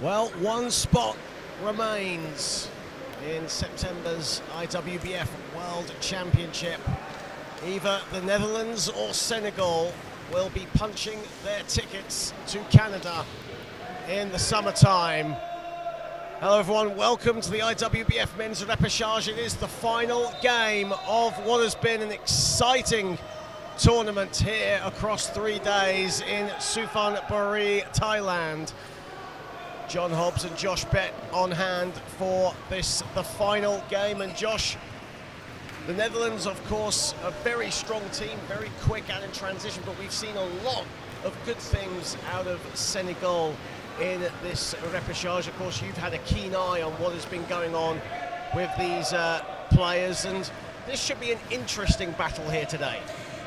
Well, one spot remains in September's IWBF World Championship. Either the Netherlands or Senegal will be punching their tickets to Canada in the summertime. Hello everyone, welcome to the IWBF Men's Repechage. It is the final game of what has been an exciting tournament here across 3 days in Suphan, Buri, Thailand. John Hobbs and Josh Bett on hand for the final game. And Josh, the Netherlands, of course, a very strong team, very quick and in transition, but we've seen a lot of good things out of Senegal in this repechage. Of course, you've had a keen eye on what has been going on with these players, and this should be an interesting battle here today.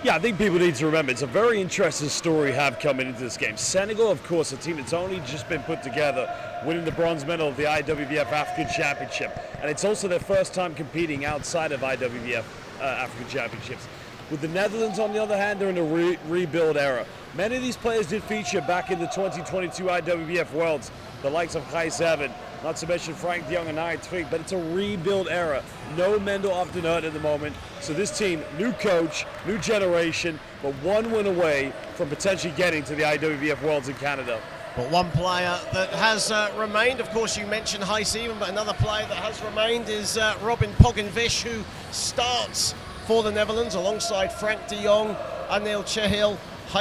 Yeah, I think people need to remember it's a very interesting story we have coming into this game. Senegal, of course, a team that's only just been put together, winning the bronze medal of the IWBF African Championship, and it's also their first time competing outside of IWBF African Championships. With the Netherlands, on the other hand, they're in a rebuild era. Many of these players did feature back in the 2022 IWBF Worlds, the likes of Senegal, not to mention Frank de Jong and Ari Twig, but it's a rebuild era. No Mendel often hurt at the moment. So this team, new coach, new generation, but one win away from potentially getting to the IWBF Worlds in Canada. But one player that has remained, of course you mentioned Senegal, but another player that has remained is Robin Pogenvish, who starts for the Netherlands alongside Frank de Jong, Anil Chehil,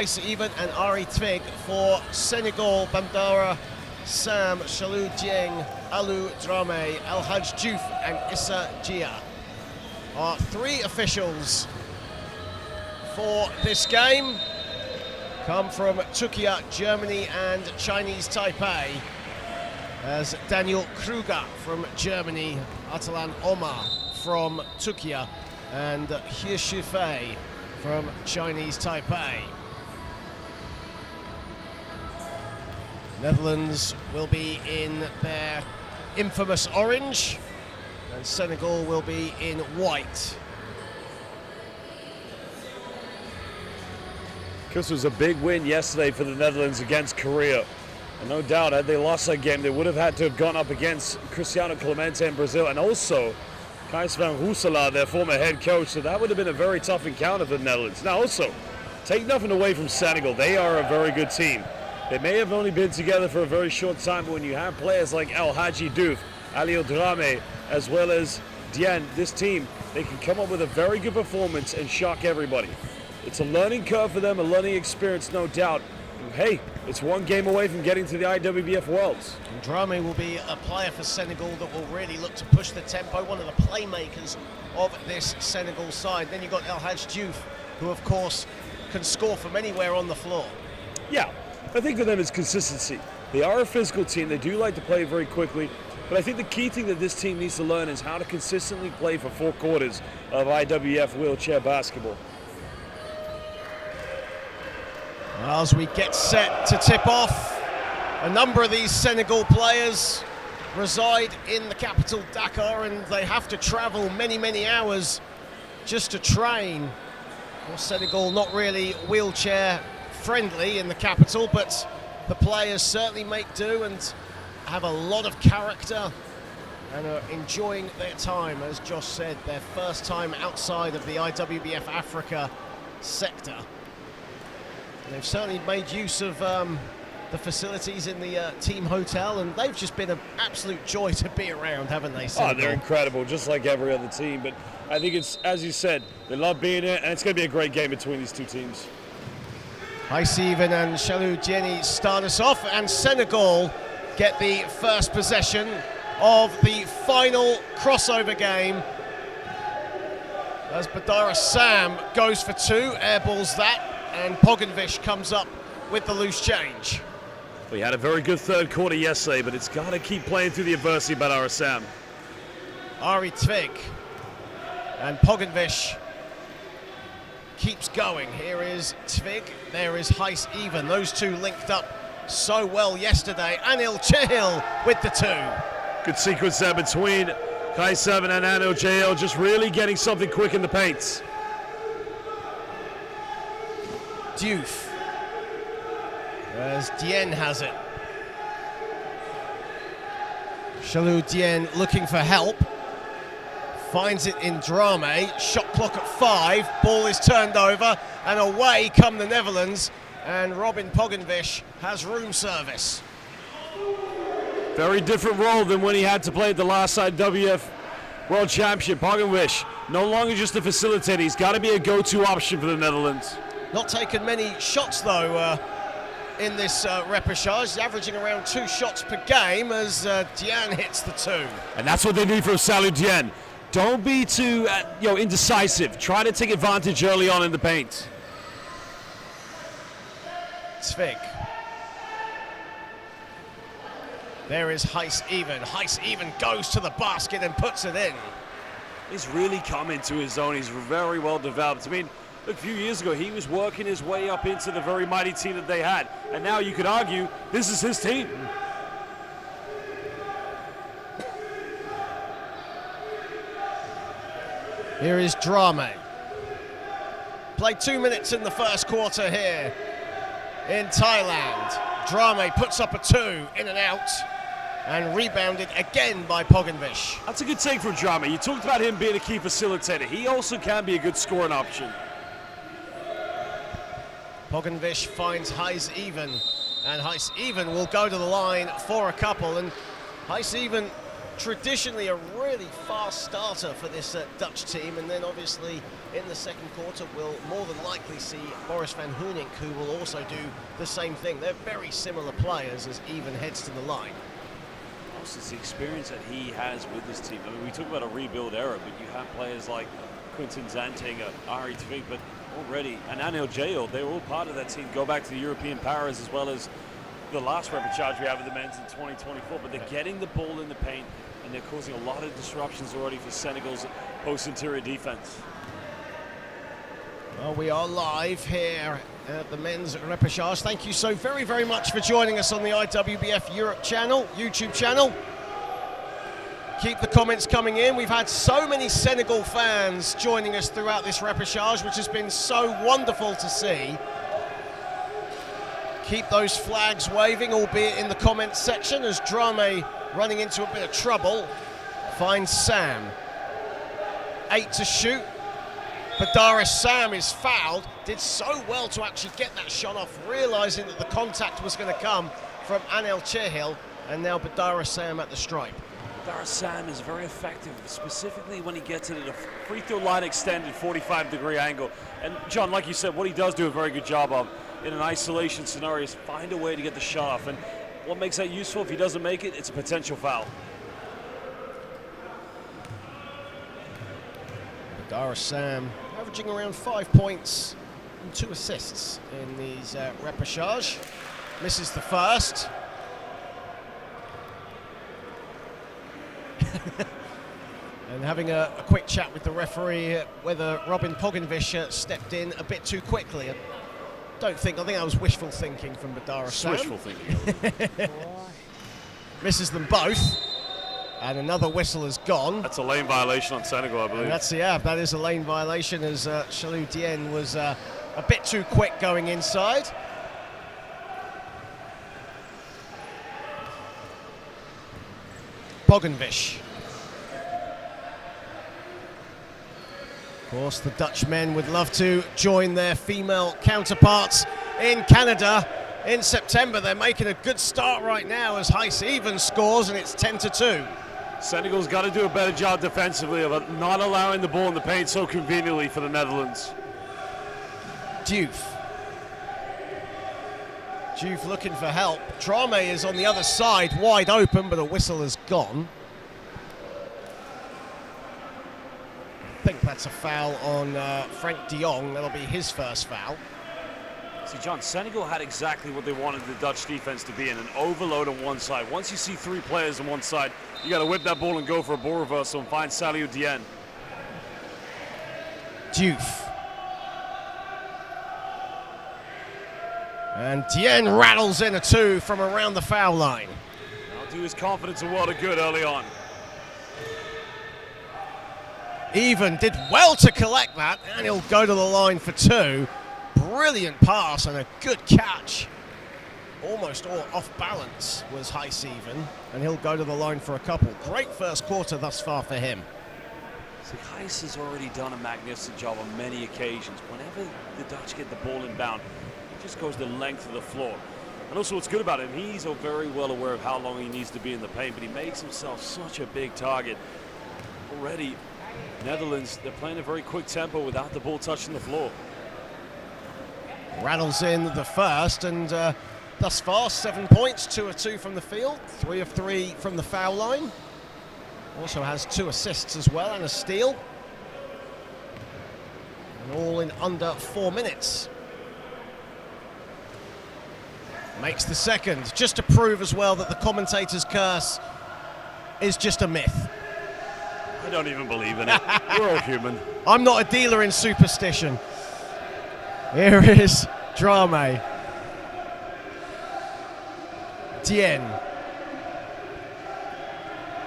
Senegal and Ari Twig. For Senegal, Bandara Sam, Shalu Dieng, Alu Drame, El Hadj Diouf and Issa Gia are 3 officials for this game. Come from Turkey, Germany and Chinese Taipei, as Daniel Kruger from Germany, Atalan Omar from Turkey and He Shifei from Chinese Taipei. Netherlands will be in their infamous orange, and Senegal will be in white. This was a big win yesterday for the Netherlands against Korea. And no doubt, had they lost that game, they would have had to have gone up against Cristiano Clemente in Brazil, and also Kees van Rooselaar, their former head coach. So that would have been a very tough encounter for the Netherlands. Now also, take nothing away from Senegal. They are a very good team. They may have only been together for a very short time, but when you have players like El Hadj Diouf, Alio Drame, as well as Dien, this team, they can come up with a very good performance and shock everybody. It's a learning curve for them, a learning experience, no doubt. And hey, it's one game away from getting to the IWBF Worlds. And Drame will be a player for Senegal that will really look to push the tempo, one of the playmakers of this Senegal side. Then you've got El Hadj Diouf, who of course can score from anywhere on the floor. Yeah. I think for them it's consistency. They are a physical team. They do like to play very quickly. But I think the key thing that this team needs to learn is how to consistently play for 4 quarters of IWF wheelchair basketball. As we get set to tip off, a number of these Senegal players reside in the capital Dakar, and they have to travel many, many hours just to train. Well, Senegal not really wheelchair friendly in the capital, but the players certainly make do and have a lot of character and are enjoying their time. As Josh said, their first time outside of the IWBF Africa sector. And they've certainly made use of the facilities in the team hotel, and they've just been an absolute joy to be around, haven't they, Senegal? Oh, they're incredible, just like every other team. But I think it's, as you said, they love being here, and it's going to be a great game between these 2 teams. Senegal and Shalu Dieng start us off, and Senegal get the first possession of the final crossover game as Badara Sam goes for 2, airballs that, and Pogenvish comes up with the loose change. We had a very good third quarter yesterday, but it's got to keep playing through the adversity, Badara Sam. Ari Twig and Pogenvish keeps going. Here is Twig, there is Senegal. Those 2 linked up so well yesterday. Anil Chehil with the 2. Good sequence there between Senegal and Anil Chehil, just really getting something quick in the paints. Diouf, as Dien has it. Chalou Dien looking for help. Finds it in Drame. Shot clock at 5. Ball is turned over, and away come the Netherlands. And Robin Pogenvish has room service. Very different role than when he had to play at the last IWBF World Championship. Pogenvish no longer just a facilitator. He's got to be a go-to option for the Netherlands. Not taken many shots though in this repechage. He's averaging around 2 shots per game as Dien hits the 2. And that's what they need from Chalou Dien. Don't be too indecisive. Try to take advantage early on in the paint. Svig. There is Heis Even. Heis Even goes to the basket and puts it in. He's really come into his own. He's very well developed. I mean, a few years ago, he was working his way up into the very mighty team that they had. And now you could argue this is his team. Here is Drame. Played 2 minutes in the first quarter here in Thailand. Drame puts up a 2 in and out, and rebounded again by Pogenvish. That's a good take from Drame. You talked about him being a key facilitator. He also can be a good scoring option. Pogenvish finds Heis Even, and Heis Even will go to the line for a couple. And Heis Even, traditionally a really fast starter for this Dutch team, and then obviously in the second quarter we'll more than likely see Boris van Hoenink, who will also do the same thing. They're very similar players as Even heads to the line. Also, it's the experience that he has with this team. I mean, we talk about a rebuild era, but you have players like Quinton Zantinga, Ari Tvig, but already, and Anil Jail, they're all part of that team. Go back to the European Paras as well as the last repechage we have with the men's in 2024, but they're getting the ball in the paint and they're causing a lot of disruptions already for Senegal's post-interior defense. Well, we are live here at the men's repechage. Thank you so very, very much for joining us on the IWBF Europe channel, YouTube channel. Keep the comments coming in. We've had so many Senegal fans joining us throughout this repechage, which has been so wonderful to see. Keep those flags waving, albeit in the comments section, as Drame, running into a bit of trouble, finds Sam. 8 to shoot. Badara Sam is fouled. Did so well to actually get that shot off, realizing that the contact was going to come from Anel Chehil, and now Badara Sam at the stripe. Badara Sam is very effective, specifically when he gets it at a free throw line extended 45-degree angle. And John, like you said, what he does do a very good job of in an isolation scenario is find a way to get the shot off. And what makes that useful? If he doesn't make it, it's a potential foul. Badara Sam averaging around 5 points and 2 assists in these repechage. Misses the first. And having a quick chat with the referee whether Robin Pogenvish stepped in a bit too quickly. I think that was wishful thinking from Badara Sam. Wishful thinking. Misses them both. And another whistle is gone. That's a lane violation on Senegal, I believe. And that is a lane violation, as Chalou Dien was a bit too quick going inside. Pogenvish. Of course, the Dutch men would love to join their female counterparts in Canada in September. They're making a good start right now as Heis Even scores, and it's 10 to 2. Senegal's got to do a better job defensively of not allowing the ball in the paint so conveniently for the Netherlands. Diouf looking for help. Drame is on the other side, wide open, but a whistle has gone. I think that's a foul on Frank de Jong. That'll be his first foul. See, John, Senegal had exactly what they wanted the Dutch defense to be in, an overload on one side. Once you see 3 players on one side, you got to whip that ball and go for a ball reversal and find Chalou Dien. Diouf. And Dien rattles in a 2 from around the foul line. That'll do his confidence a world of good early on. Even did well to collect that, and he'll go to the line for 2. Brilliant pass and a good catch almost all off balance was Heis-Even, and he'll go to the line for a couple. Great first quarter thus far for him. So Heis has already done a magnificent job on many occasions. Whenever the Dutch get the ball inbound, he just goes the length of the floor. And also what's good about him, he's very well aware of how long he needs to be in the paint, but he makes himself such a big target. Already, Netherlands, they're playing a very quick tempo without the ball touching the floor. Rattles in the first, and thus far 7 points, 2 of 2 from the field, 3 of 3 from the foul line. Also has 2 assists as well and a steal. And all in under 4 minutes. Makes the second, just to prove as well that the commentator's curse is just a myth. I don't even believe in it. We're all human. I'm not a dealer in superstition. Here is Drame. Dieng.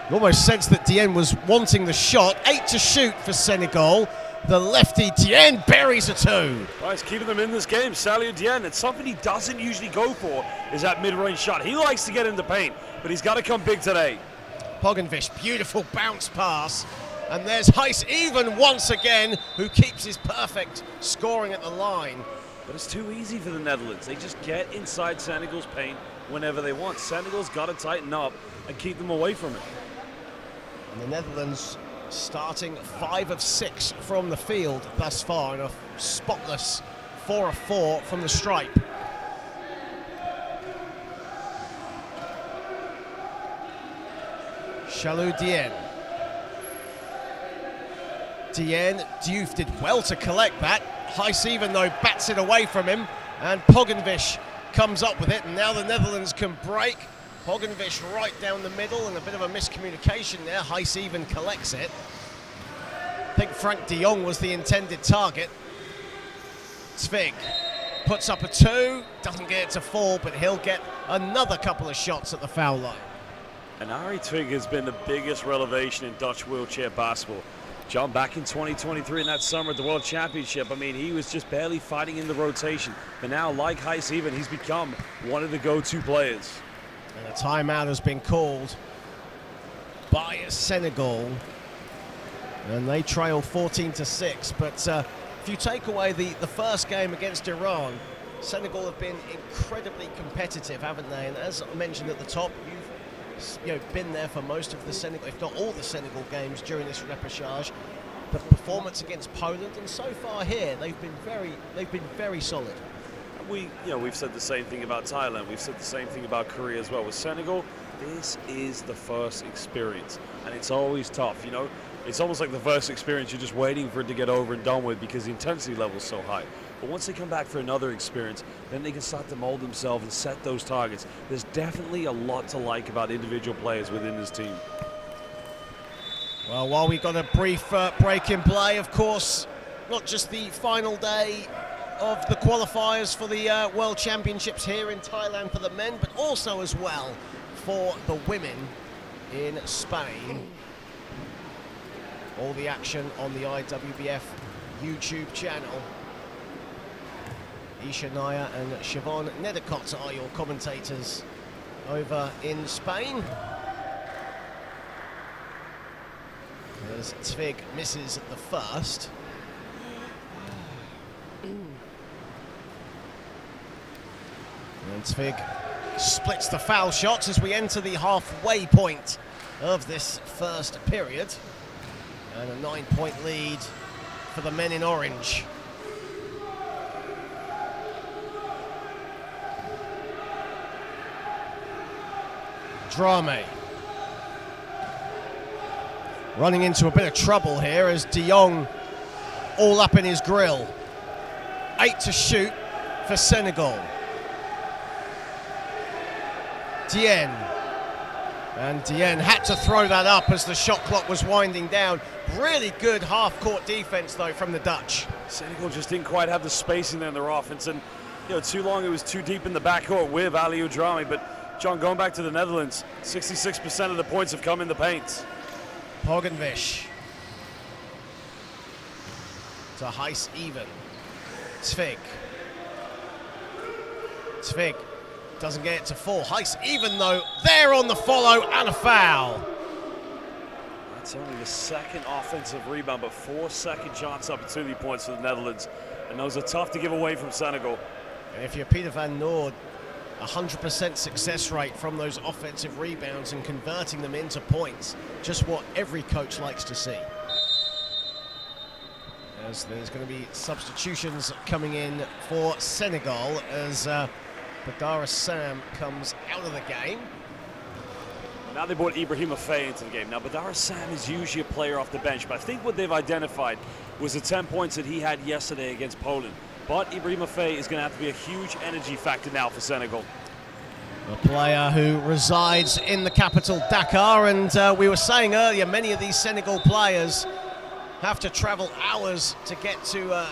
You almost sense that Dieng was wanting the shot. 8 to shoot for Senegal. The lefty Dieng buries a 2. Well, he's keeping them in this game, Salih Dieng. It's something he doesn't usually go for, is that mid-range shot. He likes to get in the paint, but he's got to come big today. Pogenvish, beautiful bounce pass. And there's Heis-Even once again, who keeps his perfect scoring at the line. But it's too easy for the Netherlands. They just get inside Senegal's paint whenever they want. Senegal's got to tighten up and keep them away from it. And the Netherlands starting 5 of 6 from the field thus far, and a spotless 4 of 4 from the stripe. Salih Dieng. Diouf did well to collect that. Heis-Even though bats it away from him, and Pogenvish comes up with it, and now the Netherlands can break. Pogenvish right down the middle, and a bit of a miscommunication there. Heis-Even collects it. I think Frank de Jong was the intended target. Tvig puts up a 2, doesn't get it to fall, but he'll get another couple of shots at the foul line. And Ari Tvig has been the biggest revelation in Dutch wheelchair basketball. John, back in 2023 in that summer at the World Championship, I mean, he was just barely fighting in the rotation. But now, like Heis-Even, he's become one of the go-to players. And a timeout has been called by Senegal. And they trail 14-6. But if you take away the first game against Iran, Senegal have been incredibly competitive, haven't they? And as I mentioned at the top, you've been there for most of the Senegal, if not all the Senegal games during this repechage. The performance against Poland, and so far here, they've been very solid. We've said the same thing about Thailand. We've said the same thing about Korea as well. With Senegal, this is the first experience, and it's always tough. It's almost like the first experience you're just waiting for it to get over and done with because the intensity level is so high. But once they come back for another experience, then they can start to mold themselves and set those targets. There's definitely a lot to like about individual players within this team. Well, while we got a brief break in play, of course, not just the final day of the qualifiers for the World Championships here in Thailand for the men, but also as well for the women in Spain. All the action on the IWBF YouTube channel. Isha Naya and Siobhan Nedicott are your commentators over in Spain. As Tvig misses the first. And Tvig splits the foul shots as we enter the halfway point of this first period. And a 9-point lead for the men in orange. Drame. Running into a bit of trouble here as de Jong all up in his grill. 8 to shoot for Senegal. Dieng. And Dieng had to throw that up as the shot clock was winding down. Really good half-court defense, though, from the Dutch. Senegal just didn't quite have the spacing there in their offense. And, too long it was too deep in the backcourt with Aliou Drame. But, John, going back to the Netherlands, 66% of the points have come in the paint. Pogenvish. To Heis-Even. Tvig. Tvig doesn't get it to fall. Heis, even though they're on the follow, and a foul. That's only the second offensive rebound, but 4 second chance opportunity points for the Netherlands. And those are tough to give away from Senegal. And if you're Peter van Noord, 100% success rate from those offensive rebounds and converting them into points, just what every coach likes to see. As there's going to be substitutions coming in for Senegal as Badara Sam comes out of the game. Now they brought Ibrahima Faye into the game. Now Badara Sam is usually a player off the bench, but I think what they've identified was the 10 points that he had yesterday against Poland. But Ibrahima Faye is going to have to be a huge energy factor now for Senegal. A player who resides in the capital, Dakar, and we were saying earlier, many of these Senegal players have to travel hours to get to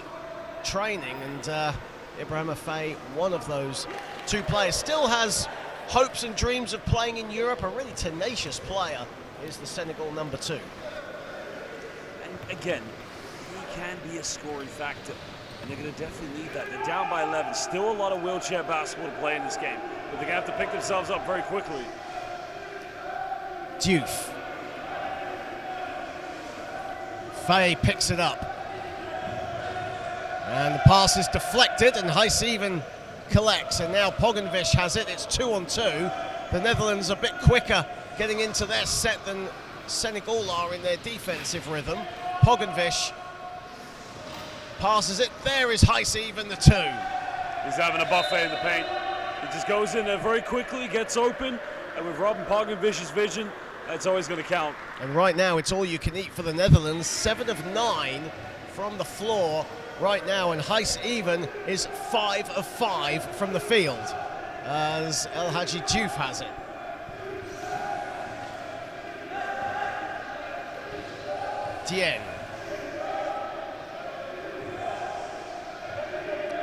training, and Ibrahima Faye, one of those two players, still has hopes and dreams of playing in Europe. A really tenacious player is the Senegal number 2. And again, he can be a scoring factor, and they're going to definitely need that. They're down by 11. Still a lot of wheelchair basketball to play in this game, but they're going to have to pick themselves up very quickly. Diouf. Faye picks it up. And the pass is deflected, and Heis even collects, and now Pogenvish has it. It's 2-on-2. The Netherlands a bit quicker getting into their set than Senegal are in their defensive rhythm. Pogenvish passes it. There is Heis even, the 2. He's having a buffet in the paint. He just goes in there very quickly, gets open, and with Robin Pogenvish's vision, that's always going to count. And right now it's all you can eat for the Netherlands. 7 of 9 from the floor right now, and Heis even is 5 of 5 from the field as El Hadji Diouf has it.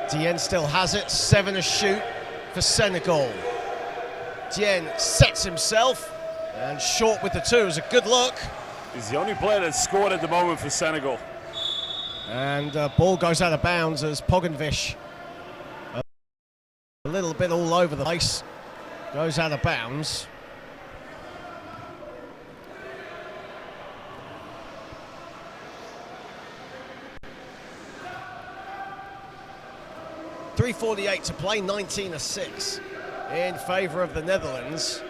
Dieng still has it. 7 a shoot for Senegal. Dieng sets himself, and short with the 2 is a good look. He's the only player that's scored at the moment for Senegal. And ball goes out of bounds as Pogenvish, a little bit all over the place, goes out of bounds. .348 to play, 19-6 in favour of the Netherlands.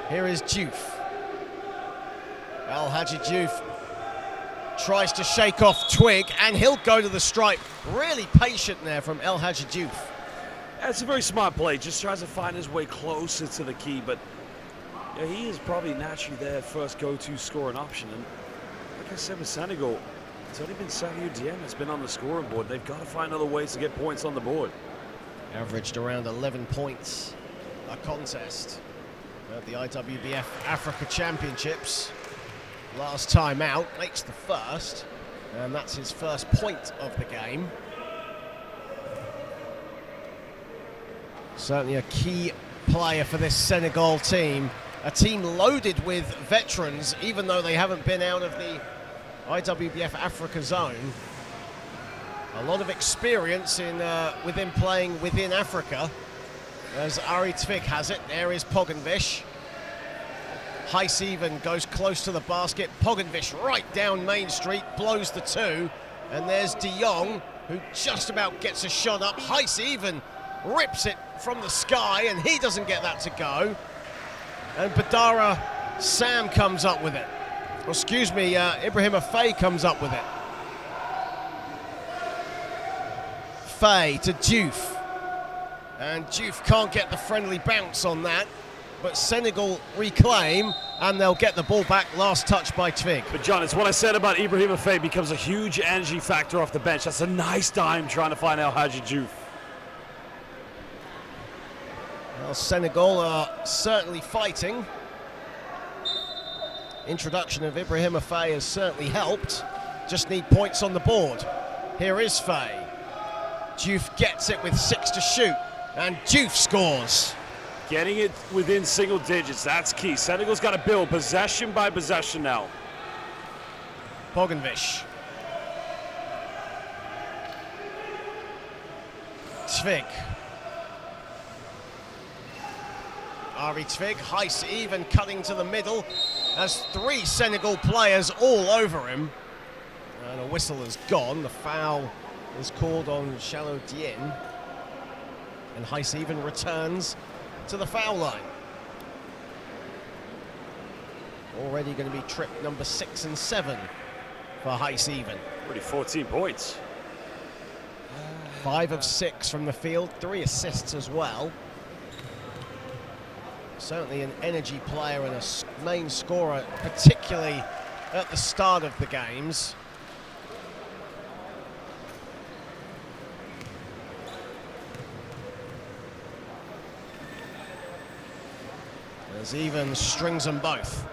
Here is Diouf. El Hadji Diouf tries to shake off Twig, and he'll go to the stripe. Really patient there from El Hadji Diouf. That's a very smart play. Just tries to find his way closer to the key, but yeah, he is probably naturally their first go-to scoring option. And like I said with Senegal, it's only been Sadio Dieng that's been on the scoring board. They've got to find other ways to get points on the board. Averaged around 11 points a contest at the IWBF Africa Championships. Last time out, makes the first, and that's his first point of the game. Certainly a key player for this Senegal team. A team loaded with veterans, even though they haven't been out of the IWBF Africa zone. A lot of experience in within playing within Africa, as Ari Twig has it. There is Pogenvish. Heis even goes close to the basket. Pogenvish right down Main Street, blows the 2. And there's De Jong, who just about gets a shot up. Heis even rips it from the sky, and he doesn't get that to go. And Badara Sam comes up with it. Or excuse me, Ibrahima Faye comes up with it. Faye to Diouf. And Diouf can't get the friendly bounce on that. But Senegal reclaim, and they'll get the ball back. Last touch by Twig. But John, it's what I said about Ibrahima Faye becomes a huge energy factor off the bench. That's a nice dime trying to find El Hadji Diouf. Well, Senegal are certainly fighting. Introduction of Ibrahima Faye has certainly helped. Just need points on the board. Here is Faye. Diouf gets it with 6 to shoot, and Diouf scores. Getting it within single digits, that's key. Senegal's got to build possession by possession now. Pogenvish. Twig. Ari Tvig, Heis even cutting to the middle. Has 3 Senegal players all over him. And a whistle has gone. The foul is called on Shallow Dien. And Heis even returns to the foul line. Already going to be trip number 6 and 7 for Heis even. Already 14 points. 5 of 6 from the field, 3 assists as well. Certainly an energy player and a main scorer, particularly at the start of the games. As even strings them both.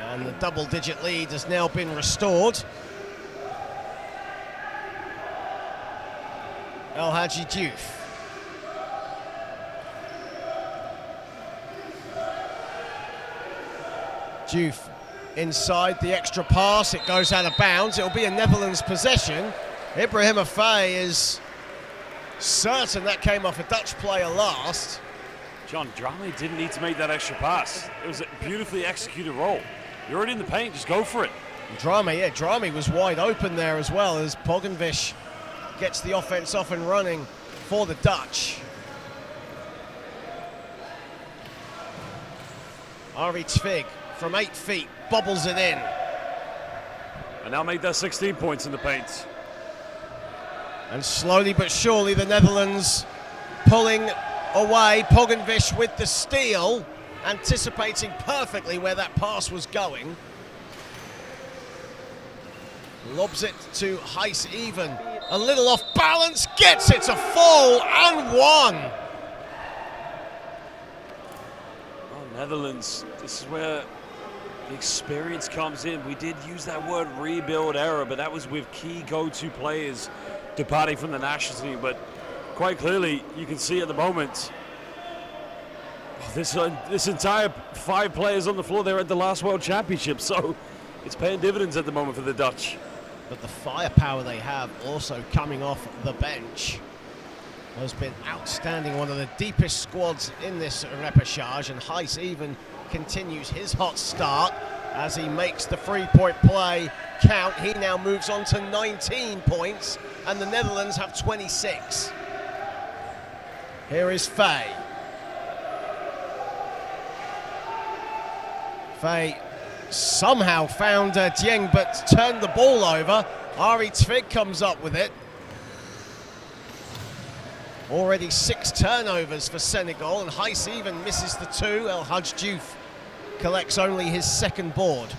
And the double-digit lead has now been restored. El Hadji Diouf. Diouf inside the extra pass, it goes out of bounds. It'll be a Netherlands possession. Ibrahim Afei is certain that came off a Dutch player last. John, Drame didn't need to make that extra pass. It was a beautifully executed roll. You're already in the paint, just go for it. Drame was wide open there as well as Pogenvish gets the offense off and running for the Dutch. Ari Tvig from 8 feet, bobbles it in. And now make that 16 points in the paint. And slowly but surely the Netherlands pulling away. Pogenvish with the steal, anticipating perfectly where that pass was going. Lobs it to Heis even. A little off balance, gets it to fall and one. Oh, Netherlands, this is where the experience comes in. We did use that word rebuild era, but that was with key go-to players departing from the national team. But quite clearly, you can see at the moment, this entire 5 players on the floor, they're at the last World Championship, so it's paying dividends at the moment for the Dutch. But the firepower they have also coming off the bench has been outstanding. One of the deepest squads in this repechage, and Heis even continues his hot start as he makes the 3-point play count. He now moves on to 19 points, and the Netherlands have 26. Here is Faye. Faye somehow found Dieng, but turned the ball over. Ari Tvig comes up with it. Already 6 turnovers for Senegal, and Heis even misses the 2. El Hadji Diouf collects only his 2nd board.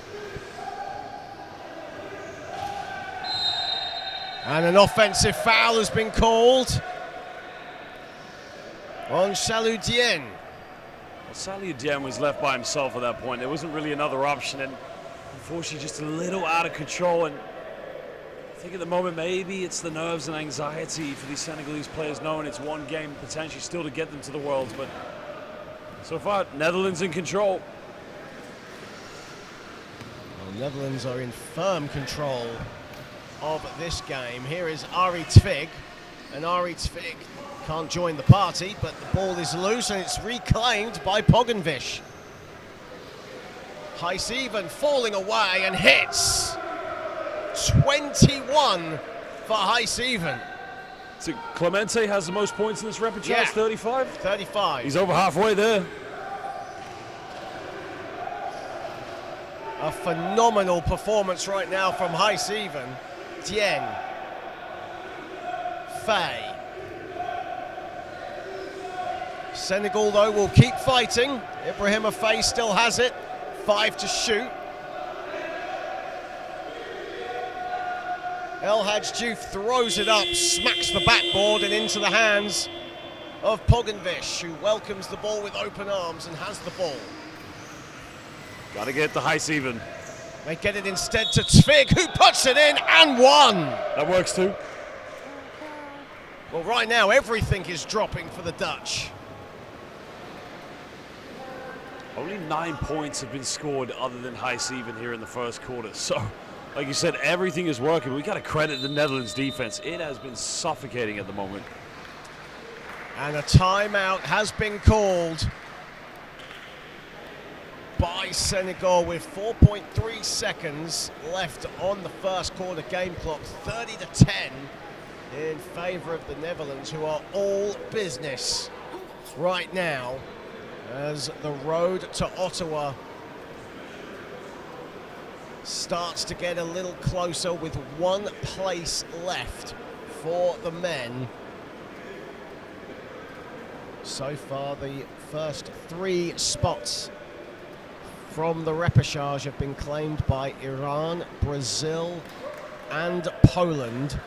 And an offensive foul has been called on Shallow Dien. Shallow Dien was left by himself at that point. There wasn't really another option, and unfortunately just a little out of control. And I think at the moment maybe it's the nerves and anxiety for these Senegalese players, knowing it's one game potentially still to get them to the Worlds. But so far, Netherlands in control. Well, Netherlands are in firm control of this game. Here is Ari Tvig, and Ari Tvig can't join the party, but the ball is loose and it's reclaimed by Pogenvish. Heis even falling away and hits. 21 for Heis even. So Clemente has the most points in this repechage, yeah. 35? 35. He's over halfway there. A phenomenal performance right now from Heis even. Dien. Faye. Senegal, though, will keep fighting. Ibrahim Afei still has it. 5 to shoot. El Hadji Diouf throws it up, smacks the backboard and into the hands of Pogenvish, who welcomes the ball with open arms and has the ball. Got to get the Heis even. They get it instead to Tvig, who puts it in and one. That works too. Well, right now, everything is dropping for the Dutch. Only 9 points have been scored other than Heis even here in the first quarter. So, like you said, everything is working. We got to credit the Netherlands defense. It has been suffocating at the moment. And a timeout has been called by Senegal with 4.3 seconds left on the first quarter game clock, 30-10 in favour of the Netherlands, who are all business right now as the road to Ottawa starts to get a little closer with one place left for the men. So far, the first three spots from the repechage have been claimed by Iran, Brazil and Poland,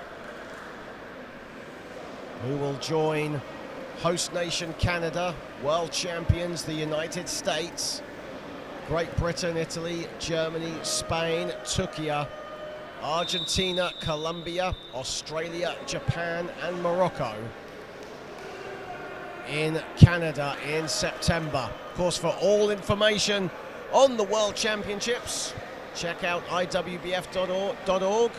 who will join host nation Canada, world champions the United States, Great Britain, Italy, Germany, Spain, Turkey, Argentina, Colombia, Australia, Japan and Morocco in Canada in September. Of course, for all information on the World Championships, check out IWBF.org.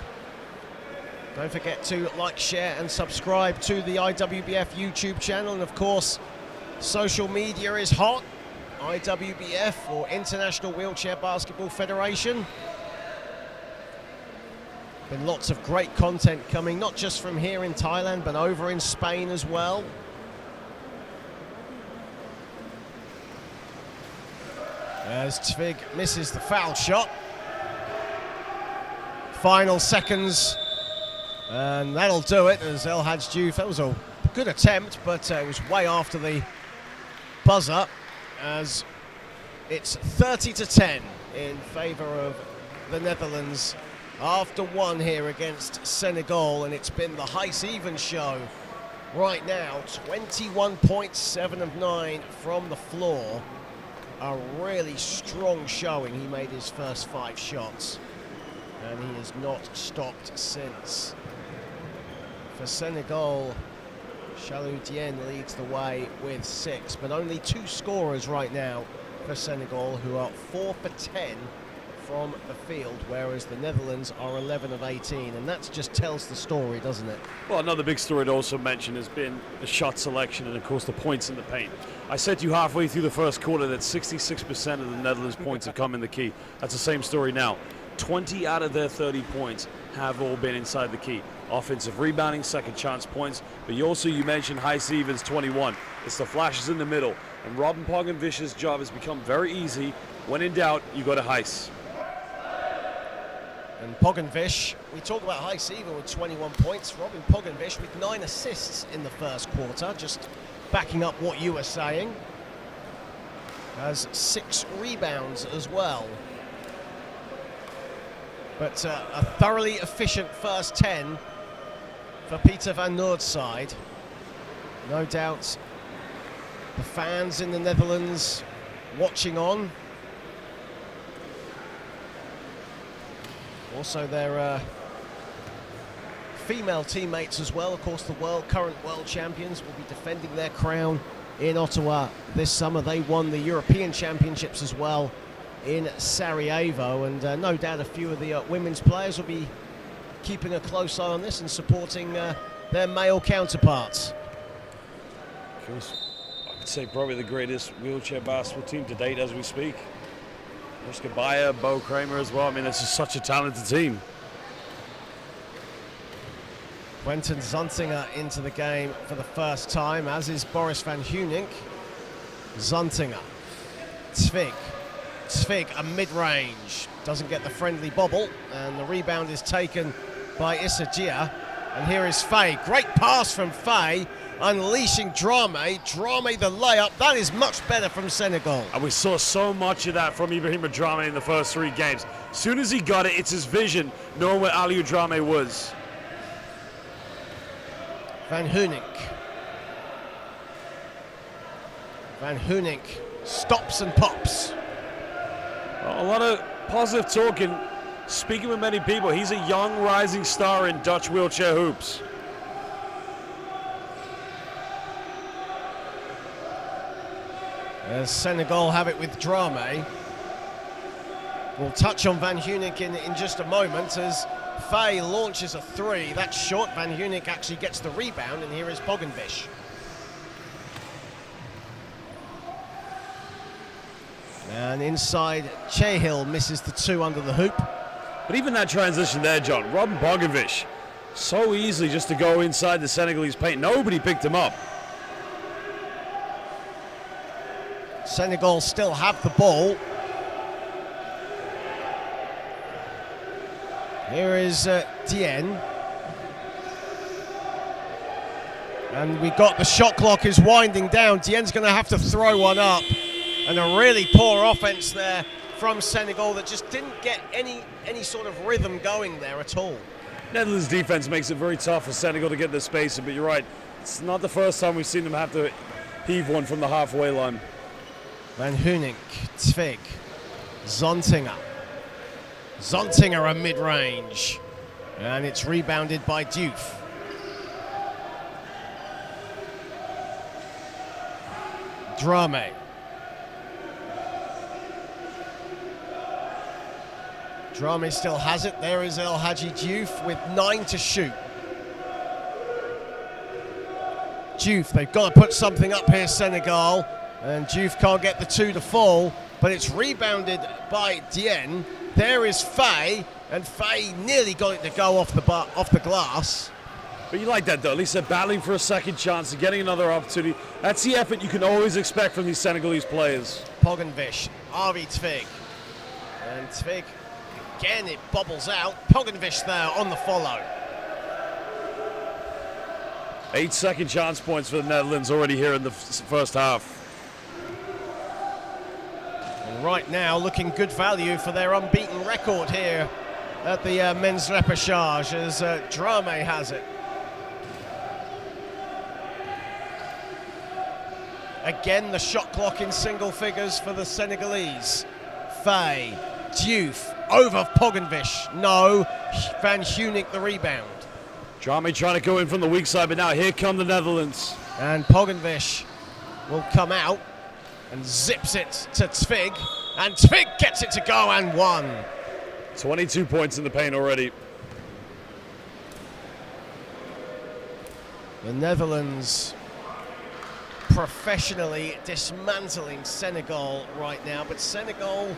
Don't forget to like, share and subscribe to the IWBF YouTube channel. And of course, social media is hot. IWBF, or International Wheelchair Basketball Federation. Been lots of great content coming, not just from here in Thailand, but over in Spain as well. As Tvig misses the foul shot. Final seconds, and that'll do it as El Hadj Diouf. That was a good attempt, but it was way after the buzzer, as it's 30-10 in favour of the Netherlands after one here against Senegal, and it's been the Heijs-Even show right now. 21 points, 7 of 9 from the floor. A really strong showing. He made his first 5 shots, and he has not stopped since. For Senegal, Chalou Dieng leads the way with 6, but only 2 scorers right now for Senegal, who are 4 for 10 from the field, whereas the Netherlands are 11 of 18, and that just tells the story, doesn't it? Well, another big story to also mention has been the shot selection and, of course, the points in the paint. I said to you halfway through the first quarter that 66% of the Netherlands' points have come in the key. That's the same story now. 20 out of their 30 points have all been inside the key. Offensive rebounding, second chance points, but you mentioned Heijs-Even's 21. It's the flashes in the middle, and Robin Pognonvich's job has become very easy. When in doubt, you go to Heijs. And Pognonvich, we talk about Heijs-Even with 21 points. Robin Pognonvich with 9 assists in the first quarter, just backing up what you were saying. Has 6 rebounds as well. But a thoroughly efficient first 10 for Peter van Noord's side. No doubt the fans in the Netherlands watching on. Also their female teammates as well. Of course, the current world champions will be defending their crown in Ottawa this summer. They won the European Championships as well in Sarajevo, and no doubt a few of the women's players will be keeping a close eye on this and supporting their male counterparts. Of course, I could say probably the greatest wheelchair basketball team to date as we speak. Oscar Bayer, Bo Kramer as well. I mean, it's just such a talented team. Quentin Zuntinger into the game for the first time, as is Boris van Huynink. Zuntinger, Tvig, a mid-range, doesn't get the friendly bobble, and the rebound is taken by Issa Dia. And here is Faye, great pass from Faye, unleashing Drame the layup. That is much better from Senegal. And we saw so much of that from Ibrahima Drame in the first 3 games. As soon as he got it, it's his vision, knowing where Aliou Drame was. Van Huynink stops and pops. A lot of positive talking. Speaking with many people, he's a young rising star in Dutch wheelchair hoops. As Senegal have it with Drame. We'll touch on Van Huynink in just a moment as Faye launches a 3. That's short. Van Huynink actually gets the rebound, and here is Pognonvich. And inside, Cahill misses the 2 under the hoop. But even that transition there, John, Robin Bogovic, so easily just to go inside the Senegalese paint. Nobody picked him up. Senegal still have the ball. Here is Dieng. And we got the shot clock is winding down. Dien's going to have to throw one up. And a really poor offense there from Senegal that just didn't get any sort of rhythm going there at all. Netherlands defense makes it very tough for Senegal to get the spacing, but you're right. It's not the first time we've seen them have to heave one from the halfway line. Van Hunink, Tvig, Zontinger. Zontinger a mid-range. And it's rebounded by Diouf. Drame. Drame still has it. There is El Hadji Diouf with 9 to shoot. Diouf, they've got to put something up here, Senegal. And Diouf can't get the 2 to fall, but it's rebounded by Dieng. There is Faye, and Faye nearly got it to go off the glass. But you like that, though. At least they're battling for a second chance and getting another opportunity. That's the effort you can always expect from these Senegalese players. Pogenvish, Avi Tvig. And Tvig, again, it bobbles out. Pogenvish there on the follow. 8 second chance points for the Netherlands already here in the first half. And right now, looking good value for their unbeaten record here at the men's repechage as Drame has it. Again, the shot clock in single figures for the Senegalese. Faye, Diouf, over Pogenvish. No, Van Hunink the rebound. Drame trying to go in from the weak side, but now here come the Netherlands. And Pogenvish will come out and zips it to Tvig. And Tvig gets it to go and 1. 22 points in the paint already. The Netherlands professionally dismantling Senegal right now, but Senegal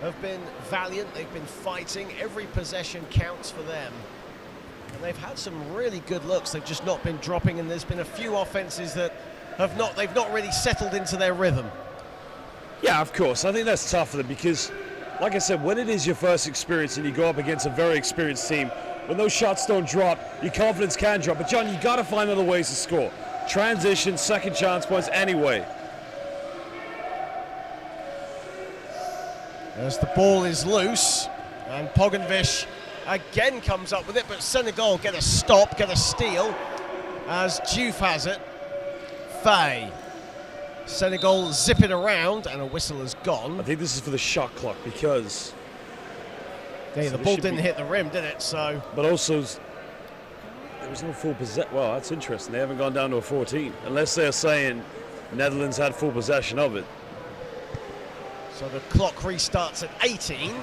have been valiant, they've been fighting, every possession counts for them. And they've had some really good looks, they've just not been dropping, and there's been a few offenses that they've not really settled into their rhythm. Yeah, of course. I think that's tough for them because, like I said, when it is your first experience and you go up against a very experienced team, when those shots don't drop, your confidence can drop. But John, you got to find other ways to score. Transition, second chance points, anyway. As the ball is loose, and Pogenvish again comes up with it, but Senegal get a stop, get a steal, as Diouf has it. Faye. Senegal zip it around, and a whistle has gone. I think this is for the shot clock because... Yeah, the ball didn't hit the rim, did it? So. But also, there was no full possession. Well, that's interesting. They haven't gone down to a 14, unless they're saying Netherlands had full possession of it. So the clock restarts at 18.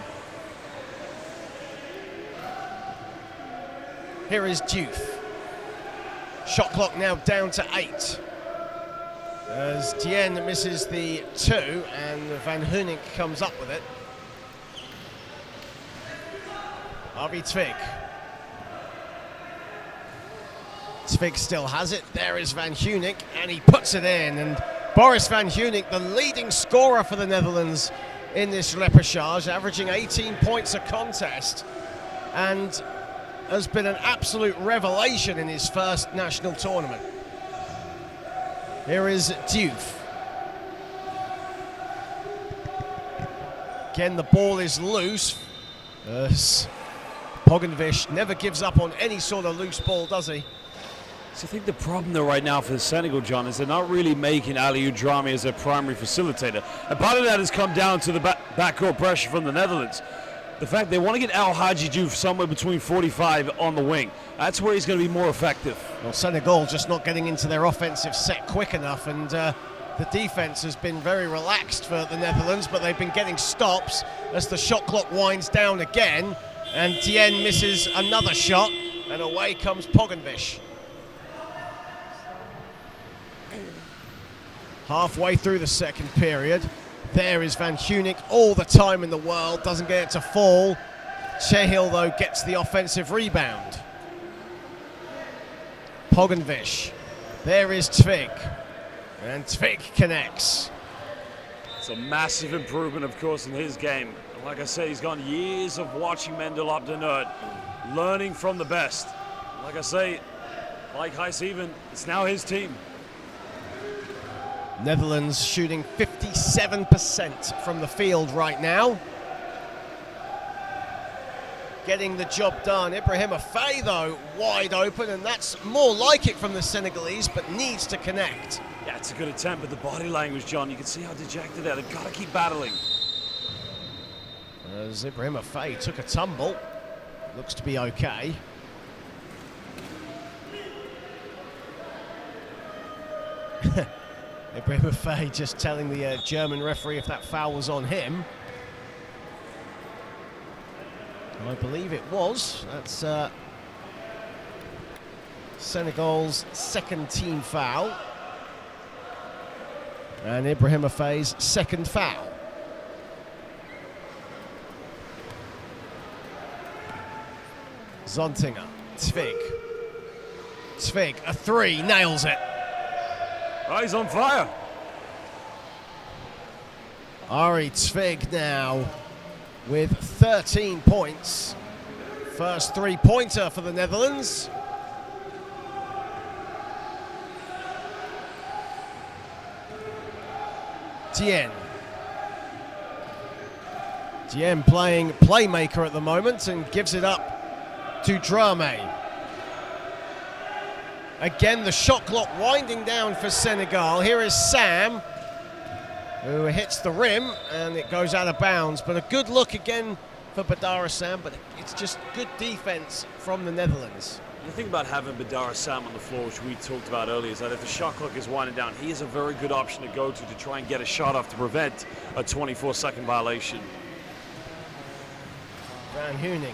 Here is Diouf. Shot clock now down to 8. As Dieng misses the 2 and Van Hunink comes up with it. Avi Tvig. Tvig still has it. There is Van Hunink, and he puts it in. And Boris Van Hunink, the leading scorer for the Netherlands in this repechage, averaging 18 points a contest, and has been an absolute revelation in his first national tournament. Here is Diouf. Again, the ball is loose. Pogenvish never gives up on any sort of loose ball, does he? So I think the problem though right now for the Senegal, John, is they're not really making Aliou Drame as their primary facilitator. And part of that has come down to the backcourt pressure from the Netherlands. The fact they want to get El Hadji Diouf somewhere between 45 on the wing. That's where he's going to be more effective. Well, Senegal just not getting into their offensive set quick enough, and the defense has been very relaxed for the Netherlands, but they've been getting stops as the shot clock winds down again, and Dieng misses another shot, and away comes Pogenvish. Halfway through the second period, There is Van Hunik, all the time in the world, doesn't get it to fall. Cahill, though, gets the offensive rebound. Pogenvish. There is Tvig. And Tvig connects. It's a massive improvement, of course, in his game. And like I said, he's gone years of watching Mendel up to nerd, learning from the best. Like I say, like High Steven, it's now his team. Netherlands shooting 57% from the field right now. Getting the job done. Ibrahim Afei, though, wide open, and that's more like it from the Senegalese, but needs to connect. Yeah, it's a good attempt, but the body language, John, you can see how dejected they are. They've got to keep battling. As Ibrahim Afei took a tumble. Looks to be okay. Ibrahim Afei just telling the German referee if that foul was on him. I believe it was. That's Senegal's second team foul. And Ibrahim Afei's second foul. Zontinger, Tvig. Tvig, a three, nails it. Oh, he's on fire. Ari Tvig now with 13 points. First three-pointer for the Netherlands. Dien. Dien playing playmaker at the moment and gives it up to Drame. Again, the shot clock winding down for Senegal. Here is Sam, who hits the rim, and it goes out of bounds. But a good look again for Badara Sam, but it's just good defense from the Netherlands. The thing about having Badara Sam on the floor, which we talked about earlier, is that if the shot clock is winding down, he is a very good option to go to try and get a shot off to prevent a 24-second violation. Van Hunik.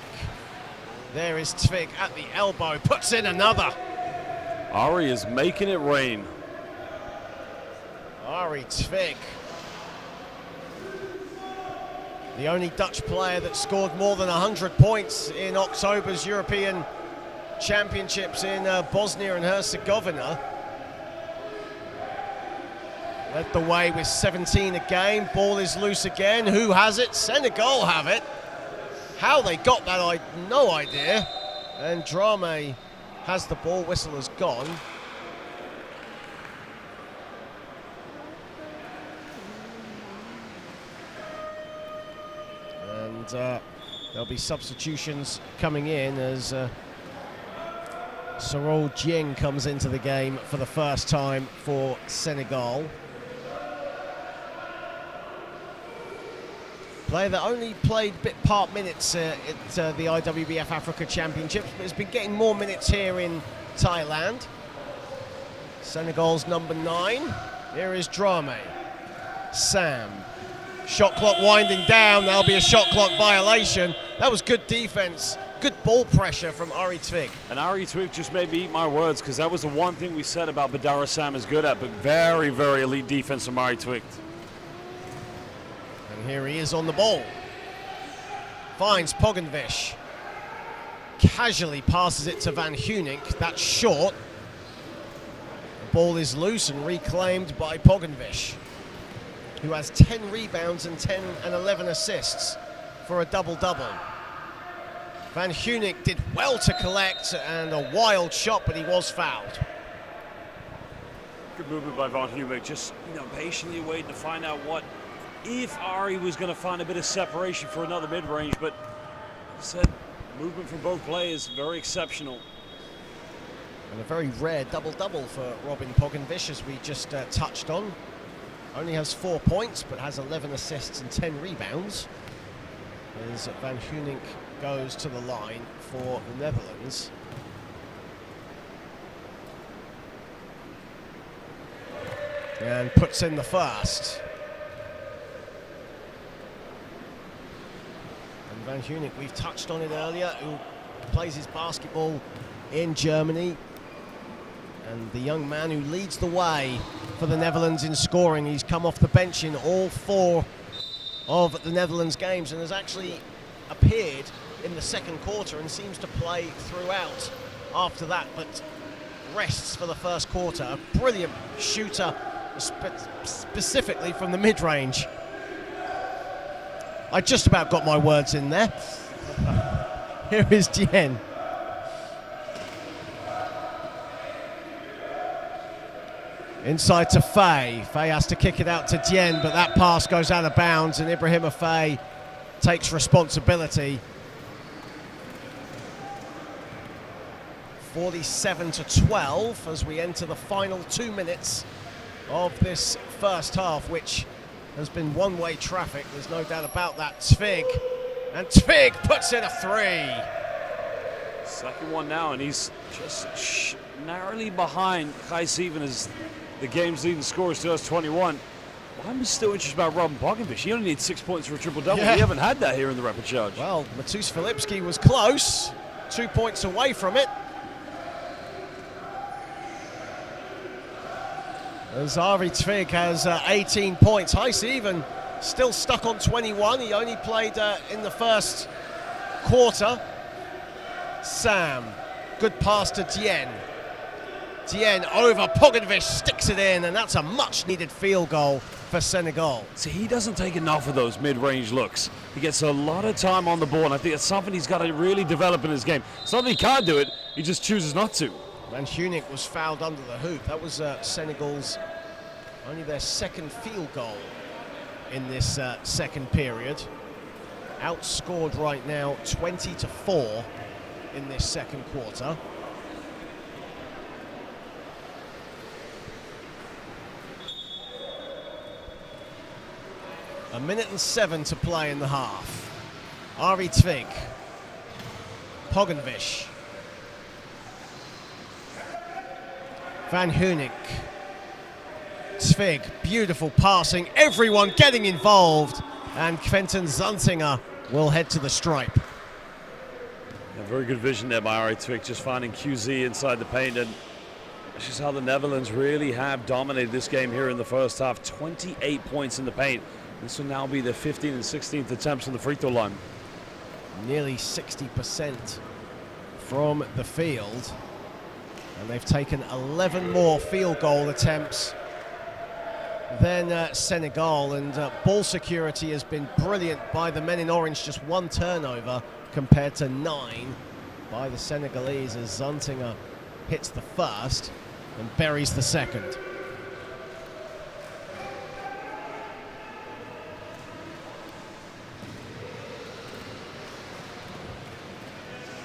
There is Tvig at the elbow, puts in another. Ari is making it rain. Ari Tvig. The only Dutch player that scored more than 100 points in October's European Championships in Bosnia and Herzegovina. Led the way with 17 a game. Ball is loose again. Who has it? Senegal have it. How they got that, I have no idea. And Drame has the ball. Whistle has gone. And there'll be substitutions coming in as Sarol Dieng comes into the game for the first time for Senegal. Player that only played bit-part minutes at the IWBF Africa Championships, but has been getting more minutes here in Thailand. Senegal's number 9. Here is Drame. Sam. Shot clock winding down. There'll be a shot clock violation. That was good defense. Good ball pressure from Ari Tvig. And Ari Tvig just made me eat my words, because that was the one thing we said about Badara Sam is good at, but very, very elite defense from Ari Tvig. And here he is on the ball. Finds Pogenvish. Casually passes it to Van Hunik. That's short. The ball is loose and reclaimed by Pogenvish, who has 10 rebounds and 10 and 11 assists for a double-double. Van Hunik did well to collect, and a wild shot, but he was fouled. Good movement by Van Hunik, just patiently waiting to find out if Ari was going to find a bit of separation for another mid-range, but as I said, movement from both players, very exceptional. And a very rare double-double for Robin Pogenvish, as we just touched on. Only has 4 points, but has 11 assists and 10 rebounds. As Van Hunik goes to the line for the Netherlands. And puts in the first. And Van Hunik, we've touched on it earlier, who plays his basketball in Germany and the young man who leads the way for the Netherlands in scoring. He's come off the bench in all 4 of the Netherlands games and has actually appeared in the second quarter and seems to play throughout after that, but rests for the first quarter. A brilliant shooter, specifically from the mid-range. I just about got my words in there. Here is Dien. Inside to Faye. Faye has to kick it out to Dien, but that pass goes out of bounds and Ibrahima Faye takes responsibility. 47-12 as we enter the final 2 minutes of this first half, which has been one-way traffic. There's no doubt about that. Tvig, and Tvig puts in a 3. Second one now, and he's just narrowly behind Gijs as the game's leading scorer still has 21. I'm still interested about Robin Bogenfish. He only needs 6 points for a triple-double. Yeah. We haven't had that here in the Repechage. Well, Matus Filipski was close, 2 points away from it. As Ari Tvig has 18 points. Gijs even still stuck on 21. He only played in the first quarter. Sam, good pass to Dien. Dien over Bogenfish, sticks it in, and that's a much-needed field goal for Senegal. See, he doesn't take enough of those mid-range looks. He gets a lot of time on the ball, and I think it's something he's got to really develop in his game. It's not that he can't do it, he just chooses not to. Van Hunik was fouled under the hoop. That was Senegal's only their second field goal in this second period. Outscored right now 20-4 in this second quarter. A minute and 7 to play in the half. Ari Tvig. Bogenfish. Van Hunik. Tvig, beautiful passing. Everyone getting involved. And Quentin Zuntinger will head to the stripe. Yeah, very good vision there by Ari Tvig, just finding QZ inside the paint. And that's just how the Netherlands really have dominated this game here in the first half. 28 points in the paint. This will now be their 15th and 16th attempts on the free throw line. Nearly 60% from the field. And they've taken 11 more field goal attempts than Senegal. And ball security has been brilliant by the men in orange. Just 1 turnover compared to 9 by the Senegalese as Zuntinger hits the first and buries the second.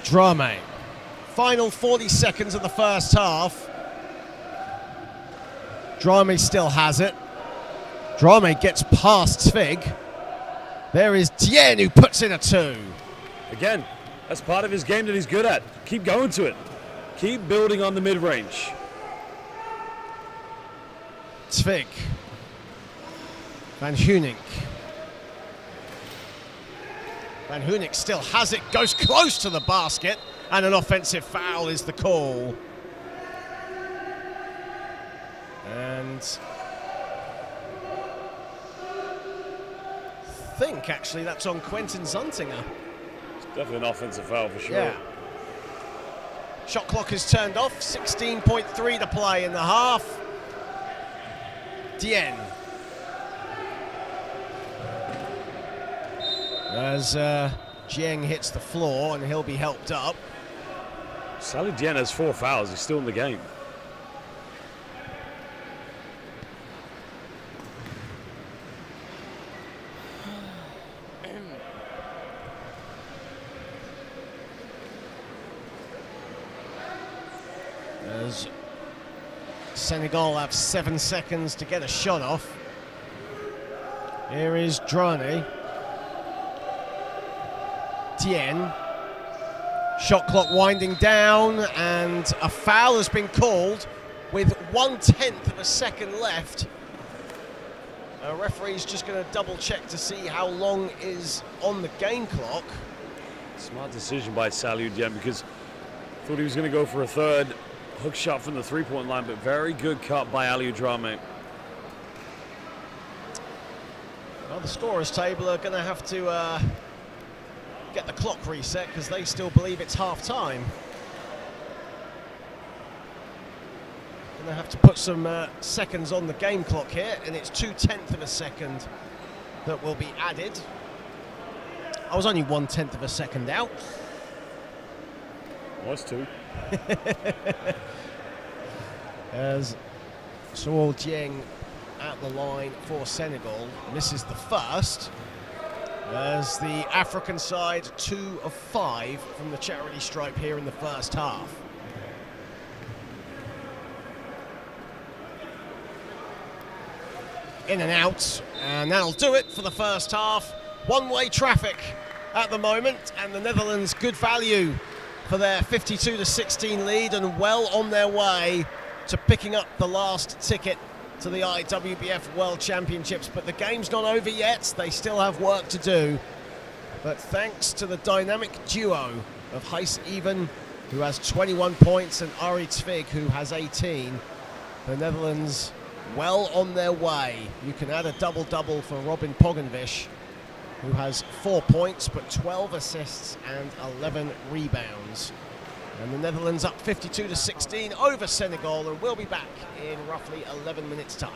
Drame. Final 40 seconds of the first half. Drame still has it. Drame gets past Tvig. There is Dien who puts in a 2. Again, that's part of his game that he's good at. Keep going to it. Keep building on the mid-range. Tvig. Van Hunik. Van Hunik still has it, goes close to the basket, and an offensive foul is the call. And I think actually that's on Quentin Zuntinger. It's definitely an offensive foul for sure. Yeah. Shot clock is turned off, 16.3 to play in the half. Dien. As Jiang hits the floor and he'll be helped up. Salou Dien has 4 fouls, he's still in the game. As Senegal have 7 seconds to get a shot off. Here is Drane. Dien. Shot clock winding down, and a foul has been called with 1/10 of a second left. A referee's just going to double check to see how long is on the game clock. Smart decision by Salou Dien, because thought he was going to go for a third. hook shot from the three-point line, but very good cut by Ali Udrame. Well, the scorers table are going to have to get the clock reset because they still believe it's half-time. Going to have to put some seconds on the game clock here, and it's 2/10 of a second that will be added. I was only 1/10 of a second out. Was two. As Suol Dieng at the line for Senegal misses the first, as the African side 2 of 5 from the charity stripe here in the first half. In and out, and that'll do it for the first half. One-way traffic at the moment, and the Netherlands good value for their 52-16 lead, and well on their way to picking up the last ticket to the IWBF World Championships. But the game's not over yet, they still have work to do. But thanks to the dynamic duo of Gijs Even, who has 21 points, and Ari Tvig, who has 18, the Netherlands well on their way. You can add a double-double for Robin Pogenvish, who has 4 points, but 12 assists and 11 rebounds. And the Netherlands up 52-16 over Senegal, and we'll be back in roughly 11 minutes' time.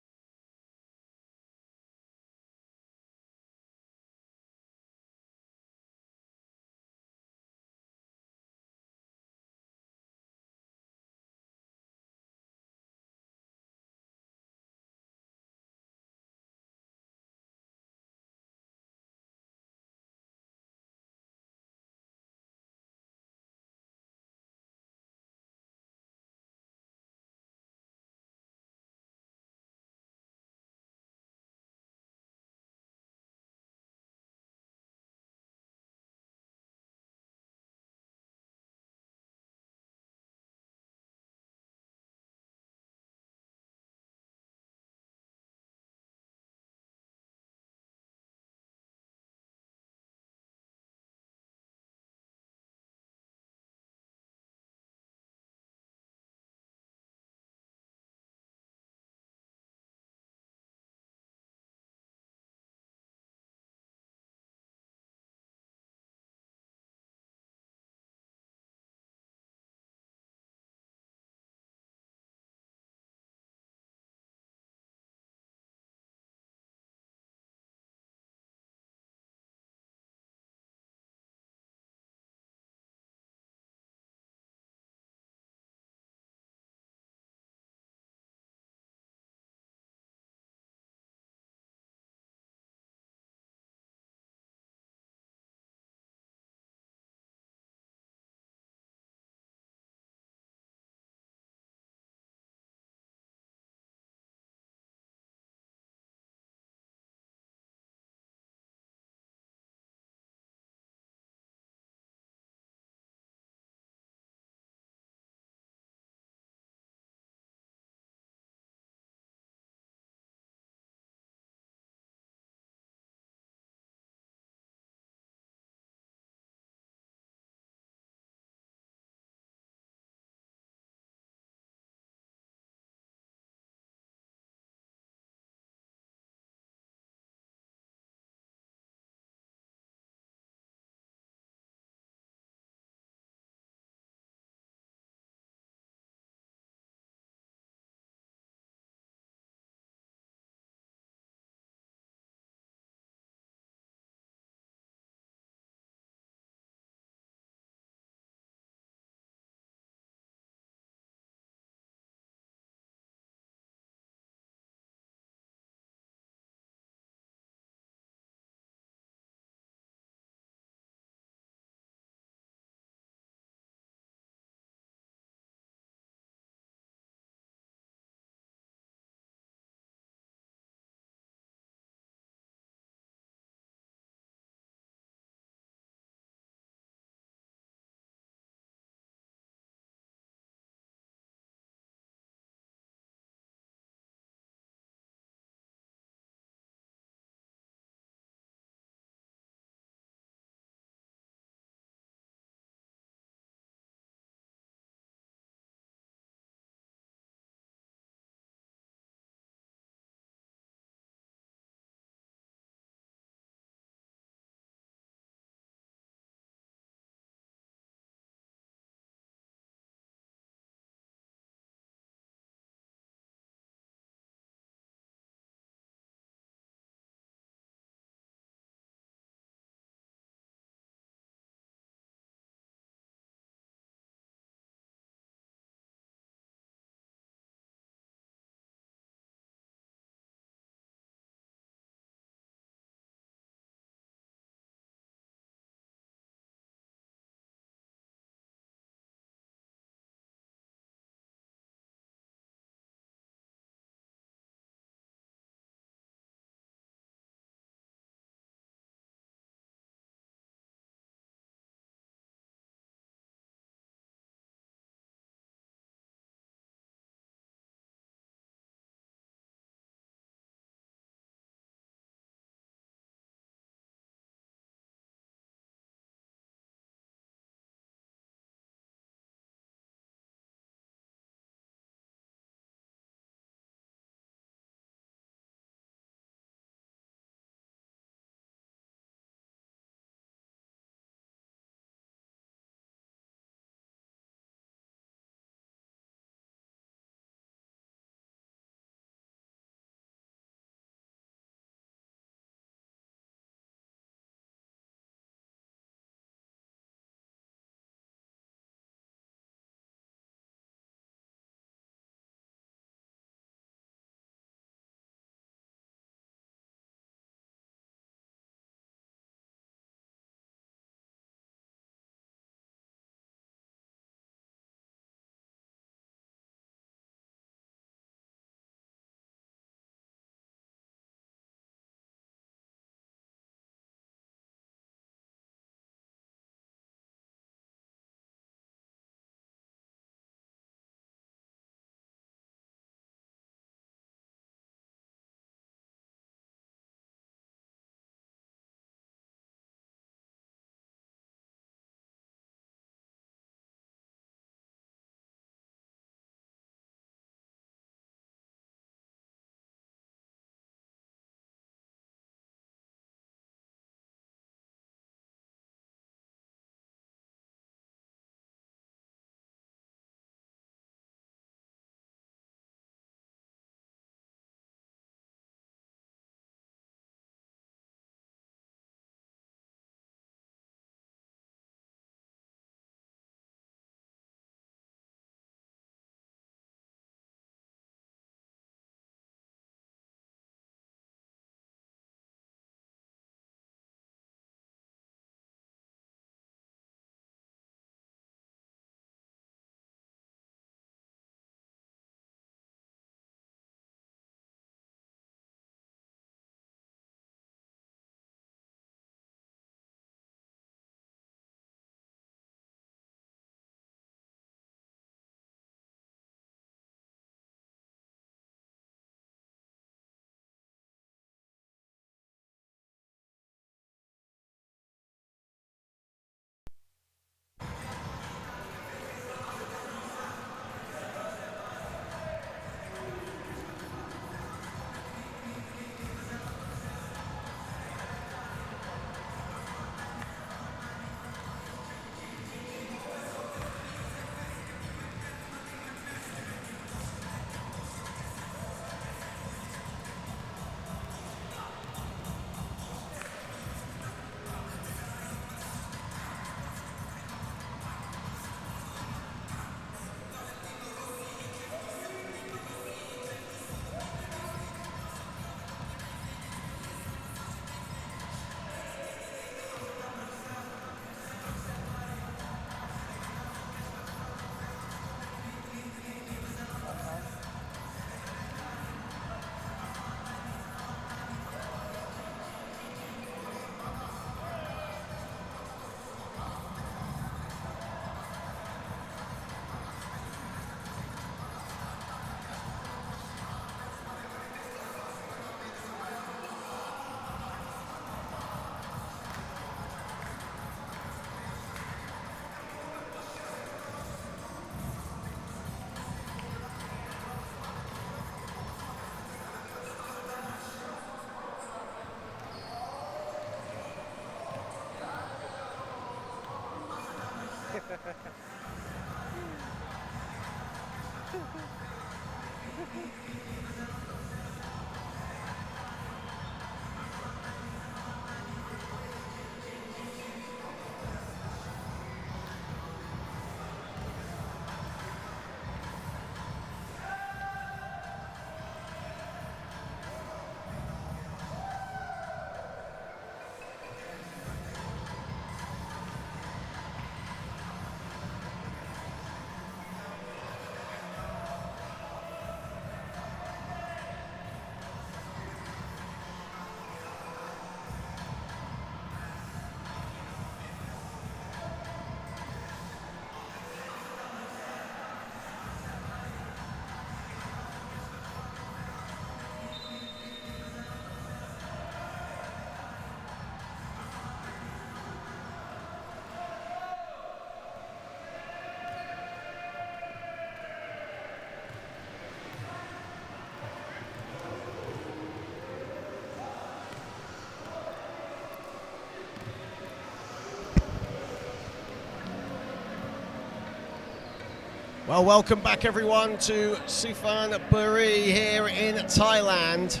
Well, welcome back everyone to Suphan Buri here in Thailand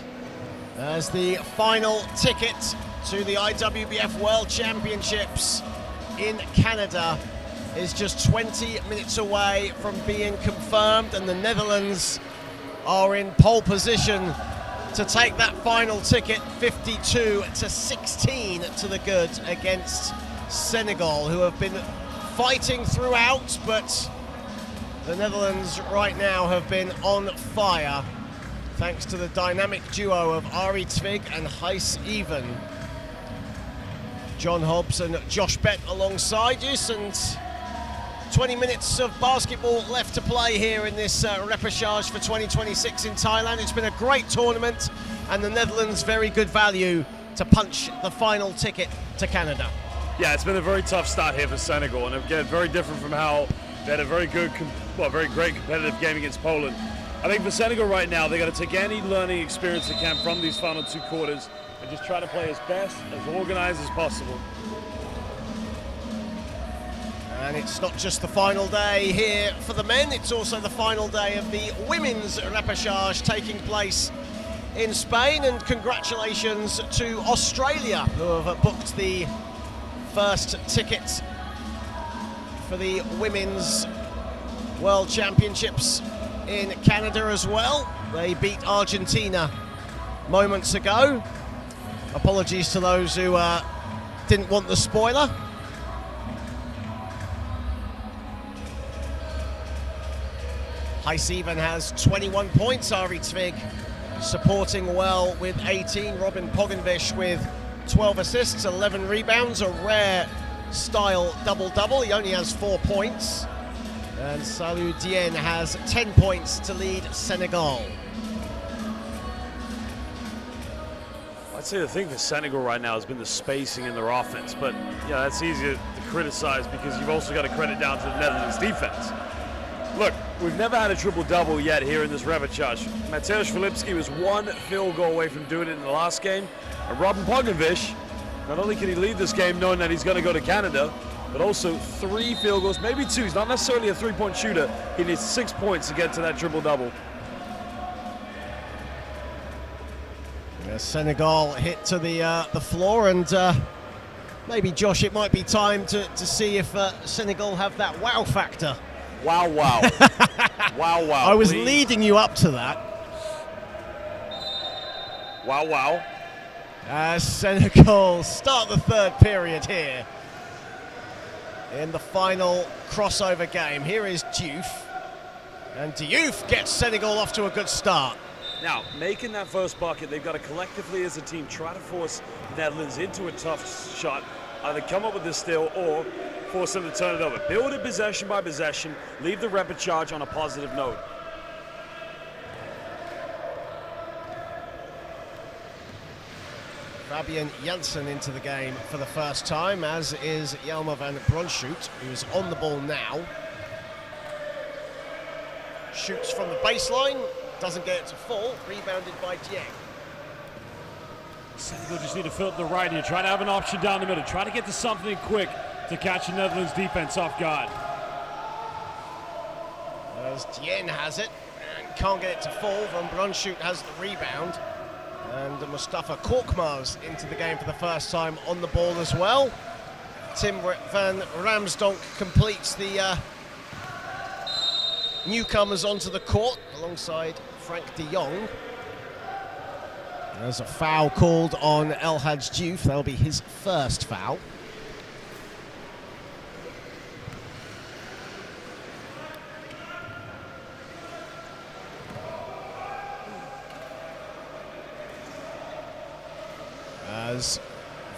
as the final ticket to the IWBF World Championships in Canada is just 20 minutes away from being confirmed, and the Netherlands are in pole position to take that final ticket, 52-16 to the good against Senegal, who have been fighting throughout, but the Netherlands right now have been on fire thanks to the dynamic duo of Ari Tvig and Gijs Even. John Hobbs and Josh Bett alongside you, and 20 minutes of basketball left to play here in this repechage for 2026 in Thailand. It's been a great tournament, and the Netherlands very good value to punch the final ticket to Canada. Yeah, it's been a very tough start here for Senegal, and again, very different from how they had a very good, very great competitive game against Poland. I think for Senegal right now, they're going to take any learning experience they can from these final two quarters and just try to play as best, as organized as possible. And it's not just the final day here for the men, it's also the final day of the women's repechage taking place in Spain. And congratulations to Australia, who have booked the first ticket for the Women's World Championships in Canada as well. They beat Argentina moments ago. Apologies to those who didn't want the spoiler. Gijs Even has 21 points, Ari Tvig supporting well with 18. Robin Pogenvish with 12 assists, 11 rebounds, a rare style double-double. He only has 4 points. And Salou Dien has 10 points to lead Senegal. I'd say the thing for Senegal right now has been the spacing in their offense, but yeah, that's easy to criticize because you've also got to credit down to the Netherlands defense. Look, we've never had a triple-double yet here in this repechage. Mateusz Filipski was 1 field goal away from doing it in the last game, and Robin Pogenvish, not only can he lead this game knowing that he's going to go to Canada, but also 3 field goals, maybe 2. He's not necessarily a 3-point shooter. He needs 6 points to get to that triple-double. Yeah, Senegal hit to the floor, and maybe, Josh, it might be time to see if Senegal have that wow factor. Wow, wow. Wow, wow. I was leading you up to that. Wow, wow. Senegal start the third period here in the final crossover game. Here is Diouf, and Diouf gets Senegal off to a good start. Now, making that first bucket, they've got to collectively as a team try to force the Netherlands into a tough shot, either come up with this steal or force them to turn it over. Build it possession by possession, leave the repechage on a positive note. Fabian Janssen into the game for the first time, as is Jelmer van Bronschoot, who's on the ball now. Shoots from the baseline, doesn't get it to fall, rebounded by Dieng. Senegal just need to fill up the right here, try to have an option down the middle, try to get to something quick to catch the Netherlands defense off guard. as Dieng has it and can't get it to fall. Van Brunschoot has the rebound. And Mustafa Korkmaz into the game for the first time on the ball as well. Tim van Ramsdonk completes the newcomers onto the court alongside Frank de Jong. There's a foul called on El Hadj Diouf. That'll be his first foul. As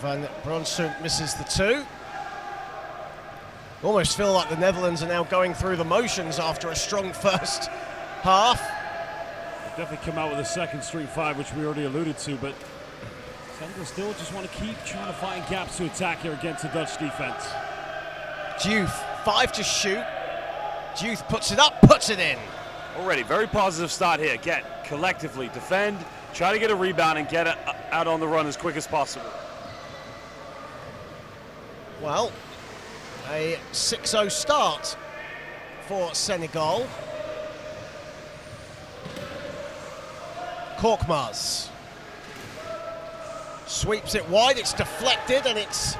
Van Brunschoot misses the two. Almost feel like the Netherlands are now going through the motions after a strong first half. They've definitely come out with a second string five, which we already alluded to, but Senegal still just want to keep trying to find gaps to attack here against the Dutch defense. Diouf, 5 to shoot. Diouf puts it up, puts it in. Already, very positive start here. Again, collectively defend, try to get a rebound and get it out on the run as quick as possible. Well, a 6-0 start for Senegal. Korkmaz sweeps it wide, it's deflected and it's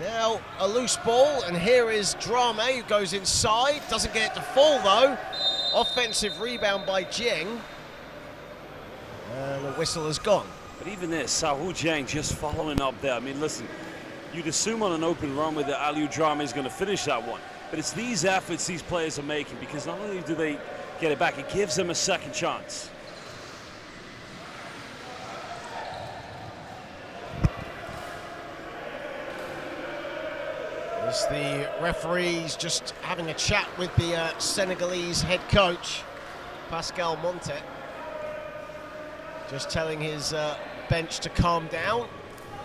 now a loose ball, and here is Drame who goes inside, doesn't get it to fall though. Offensive rebound by Dieng, and the whistle has gone. But even this, Sahu Dieng just following up there. I mean, listen, you'd assume on an open run with the Aliou Drame is going to finish that one, but it's these efforts these players are making, because not only do they get it back, it gives them a second chance. As the referee's just having a chat with the Senegalese head coach, Pascal Montet, just telling his bench to calm down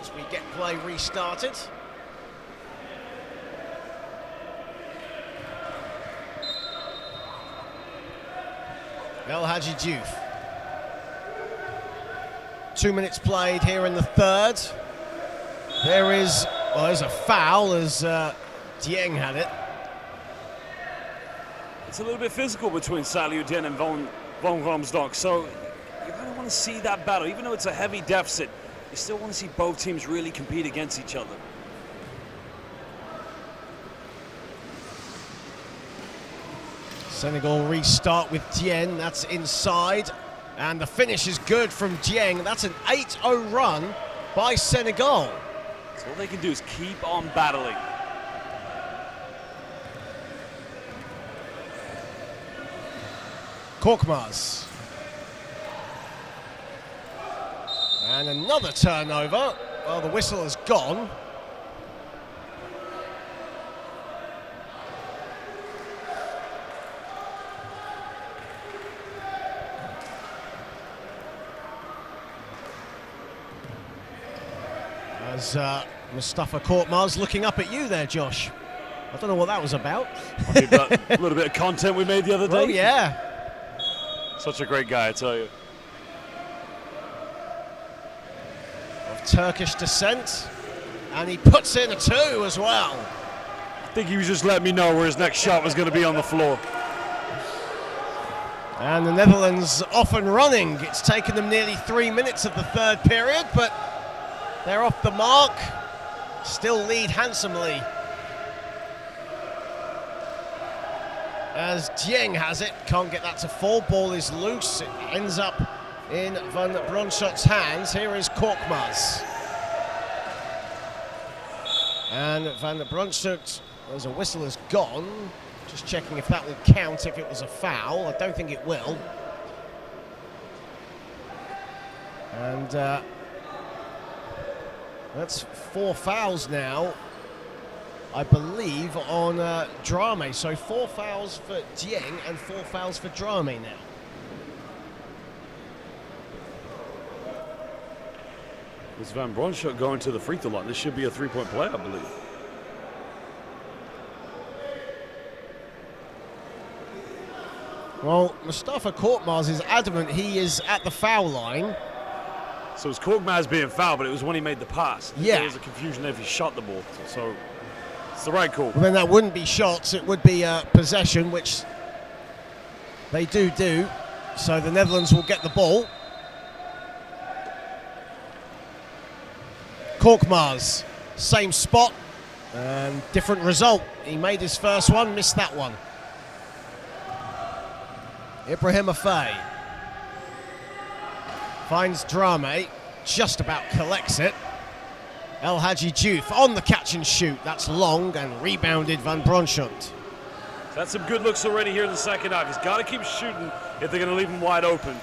as we get play restarted. El Hadji Diouf. 2 minutes played here in the third. There is, well, there's a foul as Dieng had it. It's a little bit physical between Saliou Dieng and Van Ramsdonk, so you kind of want to see that battle. Even though it's a heavy deficit, you still want to see both teams really compete against each other. Senegal restart with Dieng, that's inside. And the finish is good from Dieng. That's an 8-0 run by Senegal. So all they can do is keep on battling. Korkmaz. And another turnover. Well, the whistle has gone. As Mustafa Korkmaz looking up at you there, Josh. I don't know what that was about. A little bit of content we made the other day. Oh, yeah. Such a great guy, I tell you. Of Turkish descent. And he puts in a two as well. I think he was just letting me know where his next shot was going to be on the floor. And the Netherlands off and running. It's taken them nearly 3 minutes of the third period, but they're off the mark. Still lead handsomely. As Dieng has it, can't get that to fall. Ball is loose. It ends up in Van Brunschoot's hands. Here is Korkmaz. And Van Brunschoot, as a whistle has gone. Just checking if that will count if it was a foul. I don't think it will. And that's 4 fouls now, I believe, on Drame. So 4 fouls for Dieng and 4 fouls for Drame now. This Van Brunschoot going to the free throw line. This should be a 3-point play, I believe. Well, Mustafa Korkmaz is adamant he is at the foul line. So it was Korkmaz being fouled, but it was when he made the pass. Yeah. There was a confusion if he shot the ball. So it's the right call. Well, then that wouldn't be shots, it would be possession, which They do, so the Netherlands will get the ball. Korkmaz, same spot and different result. He made his first one, missed that one. Ibrahim Afei finds Drame, just about collects it. El Hadji Diouf on the catch and shoot. That's long and rebounded Van Bronschot. That's some good looks already here in the second half. He's got to keep shooting if they're going to leave him wide open.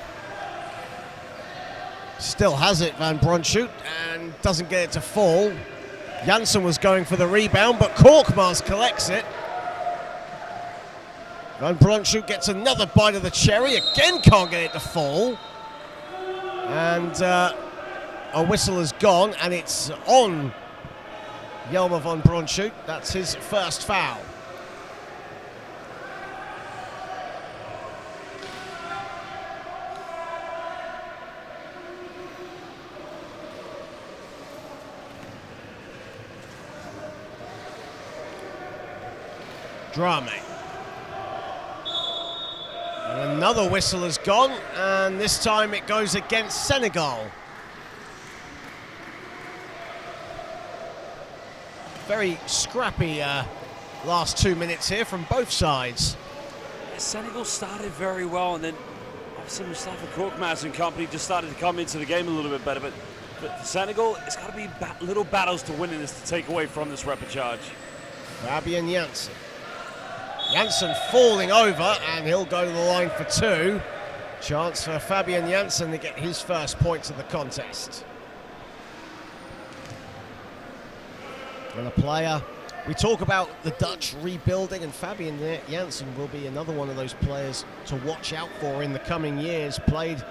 Still has it, Van Bronschot, and doesn't get it to fall. Janssen was going for the rebound, but Korkmaz collects it. Van Bronschot gets another bite of the cherry, again can't get it to fall. And a whistle has gone, and it's on Jelmer Van Bronschot. That's his first foul. Drame. And another whistle has gone, and this time it goes against Senegal. Very scrappy last 2 minutes here from both sides. Yeah, Senegal started very well, and then obviously Mustafa Korkmaz and company just started to come into the game a little bit better. But Senegal, it's got to be little battles to win in this to take away from this repechage. Fabian Janssen. Janssen falling over, and he'll go to the line for two. Chance for Fabian Janssen to get his first points of the contest. And a player, we talk about the Dutch rebuilding, and Fabian Janssen will be another one of those players to watch out for in the coming years. Played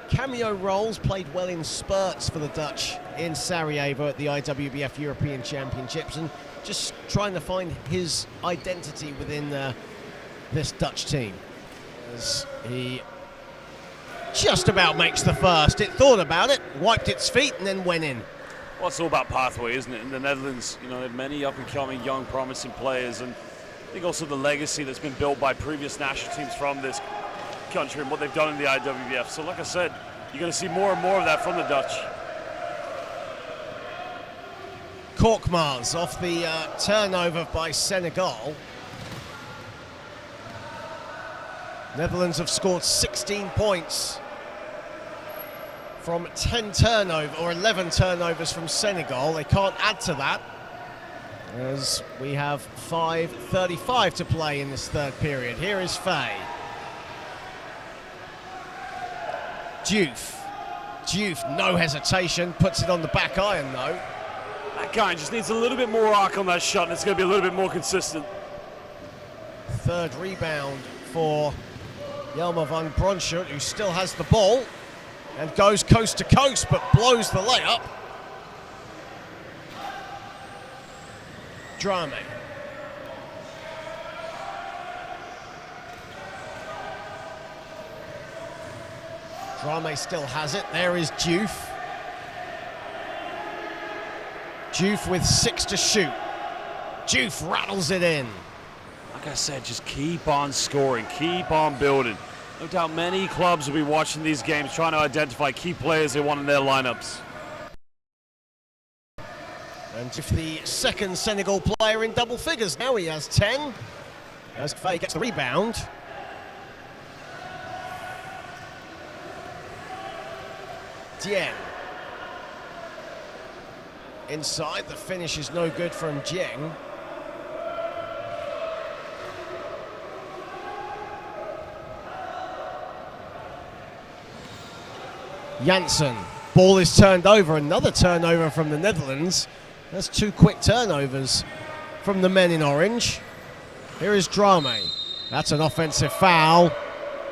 cameo roles, played well in spurts for the Dutch in Sarajevo at the IWBF European Championships, and just trying to find his identity within this Dutch team, as he just about makes the first. It thought about it, wiped its feet, and then went in. Well, it's all about pathway, isn't it? In the Netherlands, you know, they have many up-and-coming, young, promising players, and I think also the legacy that's been built by previous national teams from this country and what they've done in the IWBF. So, like I said, you're going to see more and more of that from the Dutch. Korkmaz off the turnover by Senegal. Netherlands have scored 16 points from 10 turnover or 11 turnovers from Senegal. They can't add to that, as we have 5:35 to play in this third period. Here is Faye. Diouf, no hesitation, puts it on the back iron though. That guy just needs a little bit more arc on that shot, and it's going to be a little bit more consistent. Third rebound for Jelmer Van Bronschot, who still has the ball and goes coast to coast, but blows the layup. Drame. Drame still has it. There is Diouf. Diouf with 6 to shoot. Diouf rattles it in. Like I said, just keep on scoring, keep on building. No doubt many clubs will be watching these games, trying to identify key players they want in their lineups. And if the second Senegal player in double figures, now he has 10. As Faye gets the rebound. Dieng. Inside, the finish is no good from Dieng. Janssen, ball is turned over, another turnover from the Netherlands. That's 2 quick turnovers from the men in orange. Here is Drame. That's an offensive foul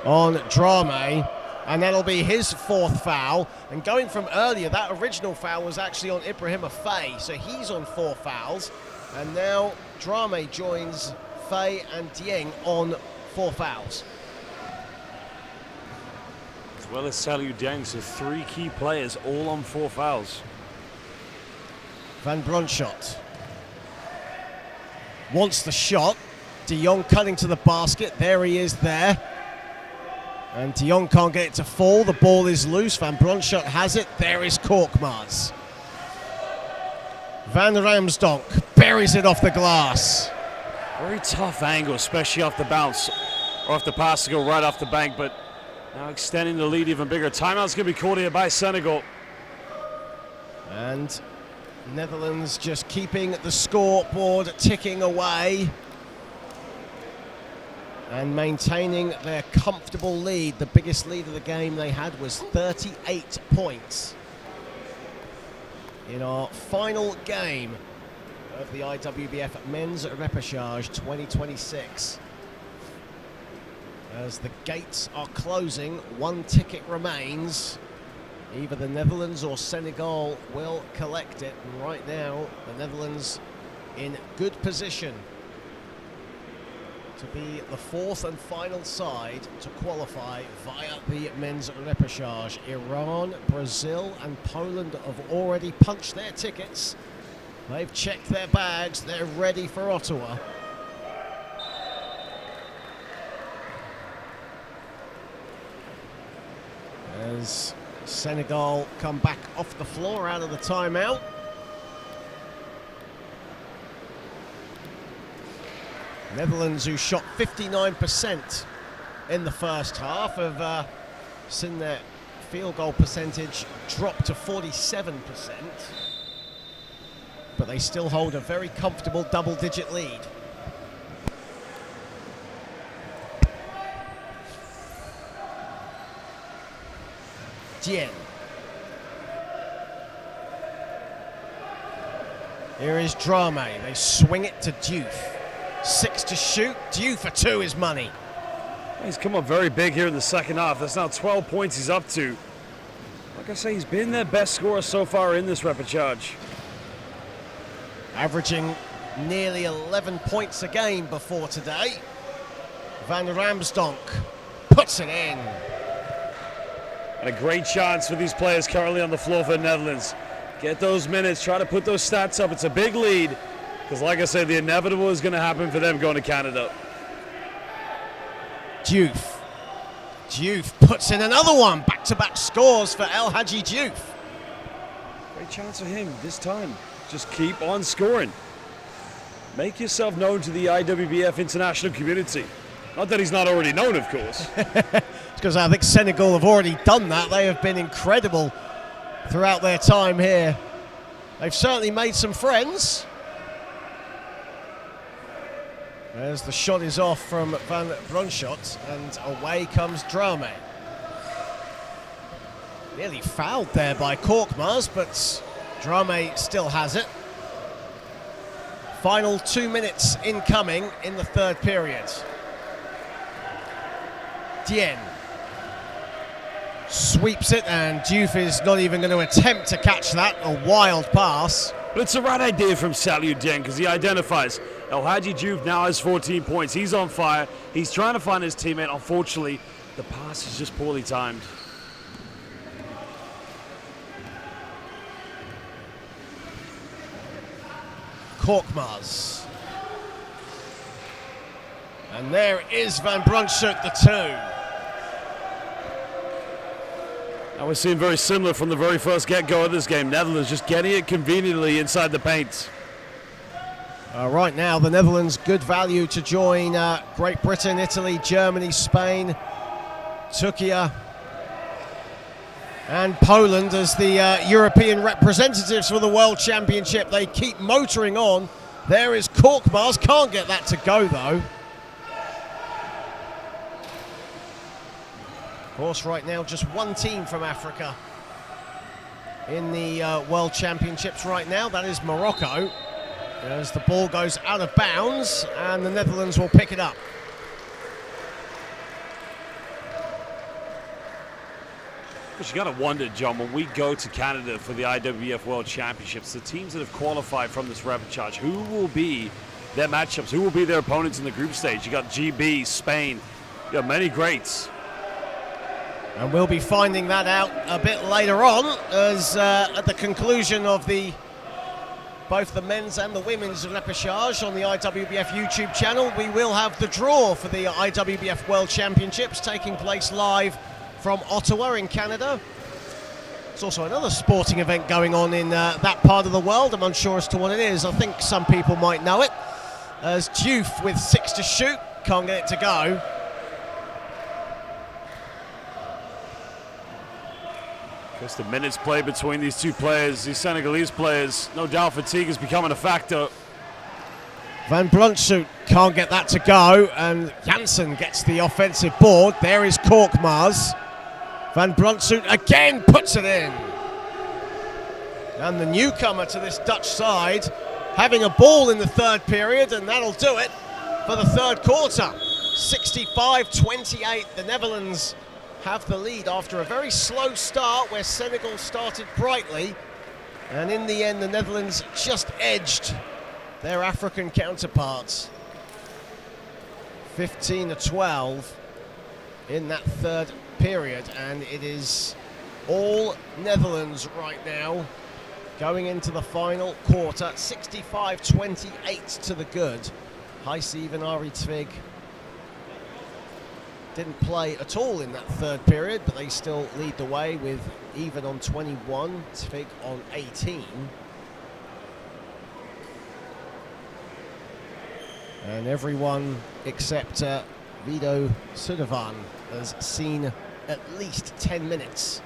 on Drame, and that'll be his 4th foul. And going from earlier, that original foul was actually on Ibrahim Afei, so he's on 4 fouls. And now Drame joins Faye and Dieng on 4 fouls. As well as Saliu Dieng, so 3 key players all on 4 fouls. Van Bronschot wants the shot. De Jong cutting to the basket. There he is there. And de Jong can't get it to fall. The ball is loose. Van Bronschot has it. There is Korkmaz. Van Ramsdonk buries it off the glass. Very tough angle, especially off the bounce, or off the pass to go right off the bank, but now extending the lead even bigger. Timeout's going to be called here by Senegal. And Netherlands just keeping the scoreboard ticking away and maintaining their comfortable lead. The biggest lead of the game they had was 38 points. In our final game of the IWBF Men's Repechage 2026. As the gates are closing, one ticket remains. Either the Netherlands or Senegal will collect it. And right now, the Netherlands in good position to be the fourth and final side to qualify via the Men's Repechage. Iran, Brazil and Poland have already punched their tickets. They've checked their bags. They're ready for Ottawa. As Senegal come back off the floor out of the timeout. Netherlands, who shot 59% in the first half, have seen their field goal percentage drop to 47%. But they still hold a very comfortable double-digit lead. Dien. Here is Drame. They swing it to Diouf. 6 to shoot. Diouf for 2 is money. He's come up very big here in the second half. That's now 12 points he's up to. Like I say, he's been their best scorer so far in this repechage. Averaging nearly 11 points a game before today. Van Ramsdonk puts it in. And a great chance for these players currently on the floor for the Netherlands. Get those minutes, try to put those stats up. It's a big lead, because like I said, the inevitable is going to happen for them going to Canada. Diouf. Diouf puts in another one. Back-to-back scores for El Hadji Diouf. Great chance for him this time. Just keep on scoring. Make yourself known to the IWBF international community. Not that he's not already known, of course. Because I think Senegal have already done that. They have been incredible throughout their time here. They've certainly made some friends. As the shot is off from Van Bronschot, and away comes Drame. Nearly fouled there by Korkmaz, but Drame still has it. Final 2 minutes incoming in the third period. Dien sweeps it, and Diouf is not even going to attempt to catch that. A wild pass. But it's the right idea from Salou Dien, because he identifies El Hadji Diouf now has 14 points. He's on fire. He's trying to find his teammate. Unfortunately, the pass is just poorly timed. Korkmaz. And there is Van Bronschot, the 2. Now we're seeing very similar from the very first get-go of this game. Netherlands just getting it conveniently inside the paint. Right now, the Netherlands, good value to join Great Britain, Italy, Germany, Spain, Turkey, and Poland as the European representatives for the World Championship. They keep motoring on. There is Korkmaz. Can't get that to go, though. Of course, right now, just one team from Africa in the World Championships right now. That is Morocco. As the ball goes out of bounds, and the Netherlands will pick it up. But you got to wonder, John, when we go to Canada for the IWBF World Championships, the teams that have qualified from this repechage, who will be their matchups? Who will be their opponents in the group stage? You got GB, Spain, you got many greats. And we'll be finding that out a bit later on, as at the conclusion of the both the men's and the women's repechage on the IWBF YouTube channel. We will have the draw for the IWBF World Championships taking place live from Ottawa in Canada. There's also another sporting event going on in that part of the world. I'm unsure as to what it is. I think some people might know it. As Diouf with 6 to shoot, can't get it to go. Just the minutes played between these two players, these Senegalese players. No doubt fatigue is becoming a factor. Van Brunschoot can't get that to go, and Jansen gets the offensive board. There is Korkmaz. Van Brunschoot again puts it in. And the newcomer to this Dutch side having a ball in the third period, and that'll do it for the third quarter. 65-28, the Netherlands have the lead after a very slow start where Senegal started brightly, and in the end the Netherlands just edged their African counterparts. 15-12 in that third period, and it is all Netherlands right now going into the final quarter. 65-28 to the good. Heise van Ari Tvig didn't play at all in that third period, but they still lead the way with even on 21, Tvig on 18. And everyone except Vido Suphan has seen at least 10 minutes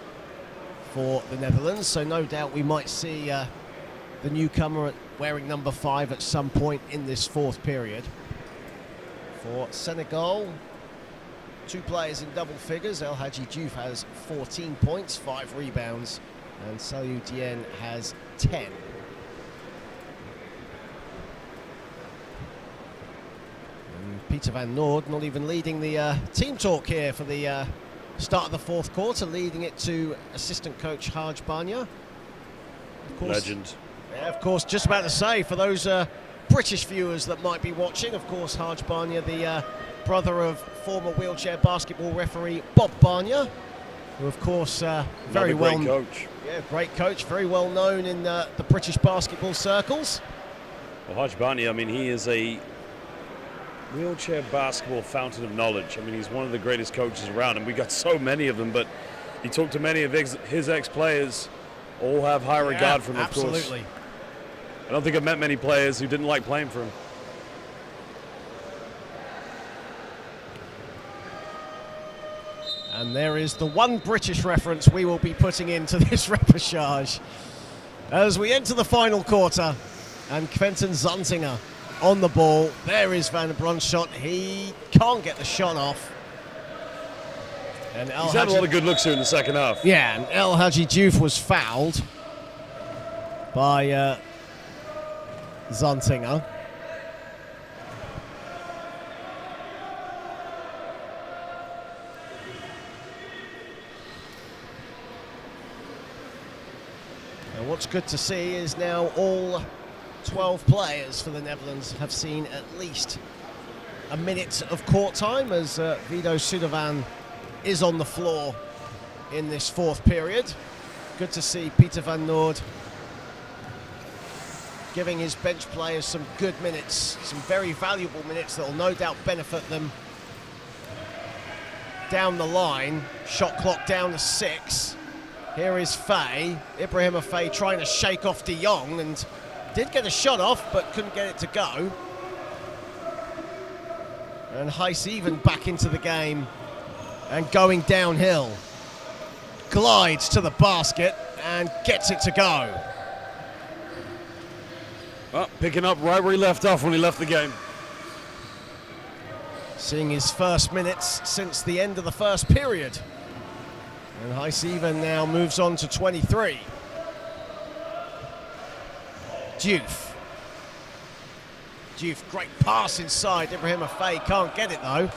for the Netherlands, so no doubt we might see the newcomer wearing number 5 at some point in this fourth period. For Senegal, 2 players in double figures. El Hadji Diouf has 14 points, 5 rebounds, and Saliou Dieng has 10. And Peter van Noord not even leading the team talk here for the start of the fourth quarter, leading it to assistant coach Haj Banya. Legend. Yeah, of course, just about to say, for those British viewers that might be watching, of course, Haj Banya, the brother of former wheelchair basketball referee Bob Banya, who, of course, very well... Great coach. Yeah, great coach, very well known in the British basketball circles. Well, Haj Banya, I mean, he is a wheelchair basketball fountain of knowledge. I mean, he's one of the greatest coaches around, and we got so many of them, but he talked to many of his ex-players, all have high regard for him, of course. Absolutely. I don't think I've met many players who didn't like playing for him. And there is the one British reference we will be putting into this repechage as we enter the final quarter, and Quentin Zuntinger on the ball. There is Van Brunschoot. He can't get the shot off. And He's had a lot of good looks here in the second half. Yeah, and El Hadji Diouf was fouled by Zuntinger. And what's good to see is now all 12 players for the Netherlands have seen at least a minute of court time, as Vido Suphan is on the floor in this fourth period. Good to see Peter van Noord giving his bench players some good minutes, some very valuable minutes that will no doubt benefit them down the line. Shot clock down to 6. Here is Faye, Ibrahima Faye, trying to shake off De Jong, and did get a shot off but couldn't get it to go. And Heise even back into the game and going downhill. Glides to the basket and gets it to go. Well, picking up right where he left off when he left the game. Seeing his first minutes since the end of the first period. And Heise even now moves on to 23. Diouf. Diouf, great pass inside. Ibrahima Faye can't get it though.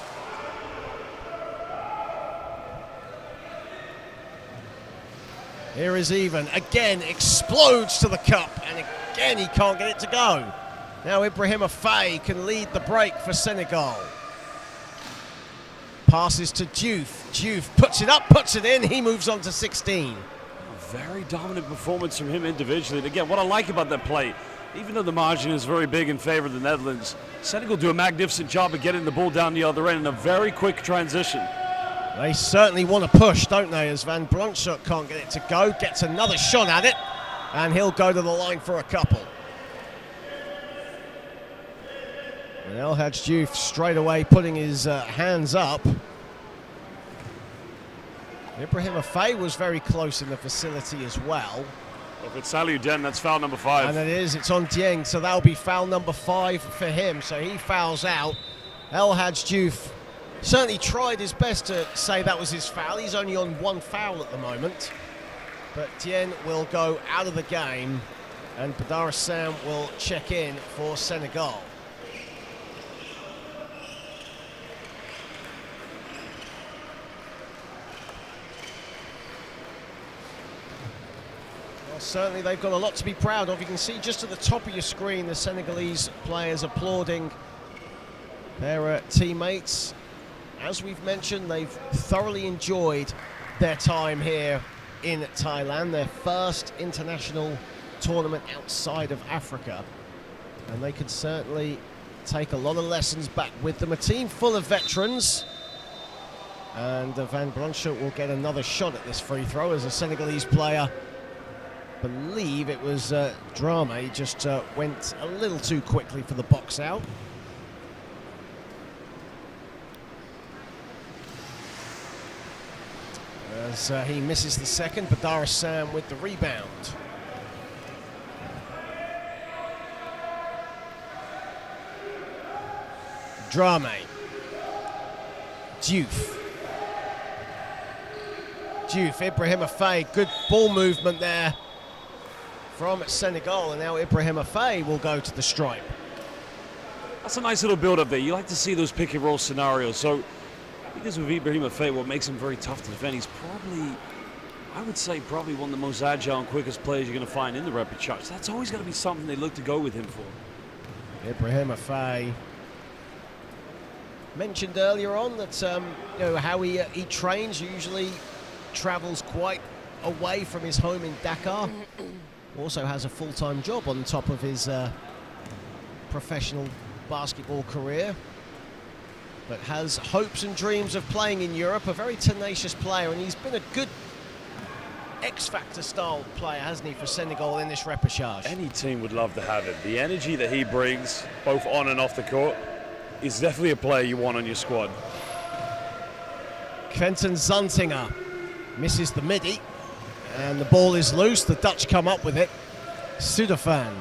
Here is Even, again explodes to the cup, and again he can't get it to go. Now Ibrahima Faye can lead the break for Senegal. Passes to Diouf, Diouf puts it up, puts it in, he moves on to 16. Very dominant performance from him individually. And again, what I like about that play, Even though the margin is very big in favor of the Netherlands, Senegal do a magnificent job of getting the ball down the other end in a very quick transition. They certainly want to push, don't they, as Van Bronshoek can't get it to go, gets another shot at it, and he'll go to the line for a couple. And El Hadj Diouf straight away putting his hands up. Ibrahim Afei was very close in the facility as well. If it's Saliu Dieng, that's foul number 5. And it is, it's on Dieng, so that'll be foul number 5 for him. So he fouls out. El Hadj Diouf certainly tried his best to say that was his foul. He's only on 1 foul at the moment. But Dieng will go out of the game, and Badar Assam will check in for Senegal. Certainly they've got a lot to be proud of. You can see just at the top of your screen the Senegalese players applauding their teammates. As we've mentioned, they've thoroughly enjoyed their time here in Thailand, their first international tournament outside of Africa. And they could certainly take a lot of lessons back with them. A team full of veterans. And Van Bronshoek will get another shot at this free throw as a Senegalese player, believe it was Drame, just went a little too quickly for the box out. As he misses the second, Badar Assam with the rebound. Drame. Diouf. Ibrahim Afei, good ball movement there from Senegal, and now Ibrahim Afei will go to the stripe. That's a nice little build-up there. You like to see those pick-and-roll scenarios. So, because with Ibrahim Afei, what makes him very tough to defend, he's probably, I would say, probably one of the most agile and quickest players you're going to find in the Repechage. That's always going to be something they look to go with him for. Ibrahim Afei mentioned earlier on that you know how he trains. Usually travels quite away from his home in Dakar. Also has a full-time job on top of his professional basketball career, but has hopes and dreams of playing in Europe. A very tenacious player, and he's been a good X-Factor style player, hasn't he, for Senegal in this repechage? Any team would love to have him. The energy that he brings, both on and off the court, is definitely a player you want on your squad. Quentin Zuntinger misses the midi, and the ball is loose. The Dutch come up with it. Suphan.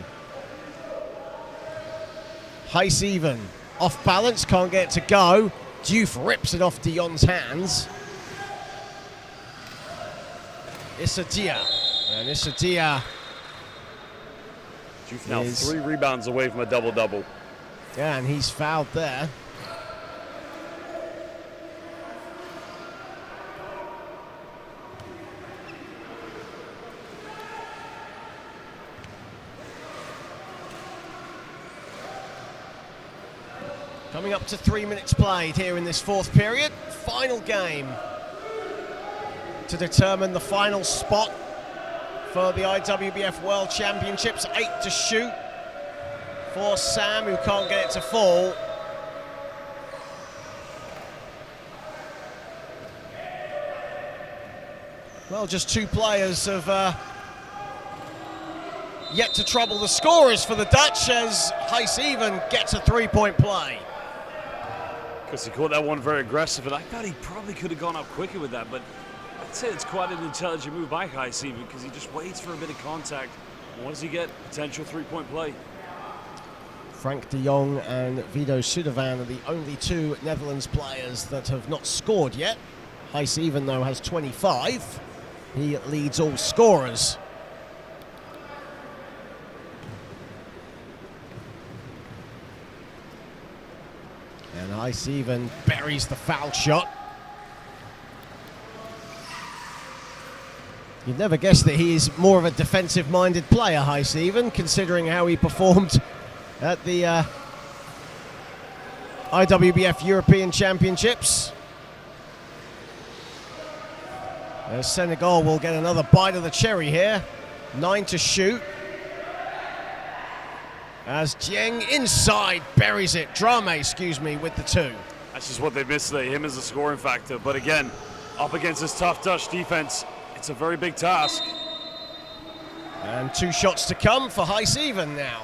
Heiss even. Off balance, can't get it to go. Diouf rips it off Dion's hands. Issa Dia. And Issa Dia. Diouf now 3 rebounds away from a double-double. Yeah, and he's fouled there. Coming up to 3 minutes played here in this 4th period. Final game to determine the final spot for the IWBF World Championships. 8 to shoot for Sam, who can't get it to fall. Well, just 2 players have yet to trouble the scorers for the Dutch, as Heiss even gets a 3-point play. Because he caught that one very aggressive, and I thought he probably could have gone up quicker with that, but I'd say it's quite an intelligent move by Heiss even, because he just waits for a bit of contact. And what does he get? Potential 3-point play. Frank de Jong and Vido Sudovan are the only 2 Netherlands players that have not scored yet. Heiss even, though, has 25. He leads all scorers. And Heiss even buries the foul shot. You'd never guess that he is more of a defensive-minded player, Heiss even, considering how he performed at the IWBF European Championships. Senegal will get another bite of the cherry here. 9 to shoot. As Jiang inside buries it. Drame, excuse me, with the 2. That's just what they missed today, him as a scoring factor. But again, up against this tough Dutch defense, it's a very big task. And 2 shots to come for Heijs-Even now.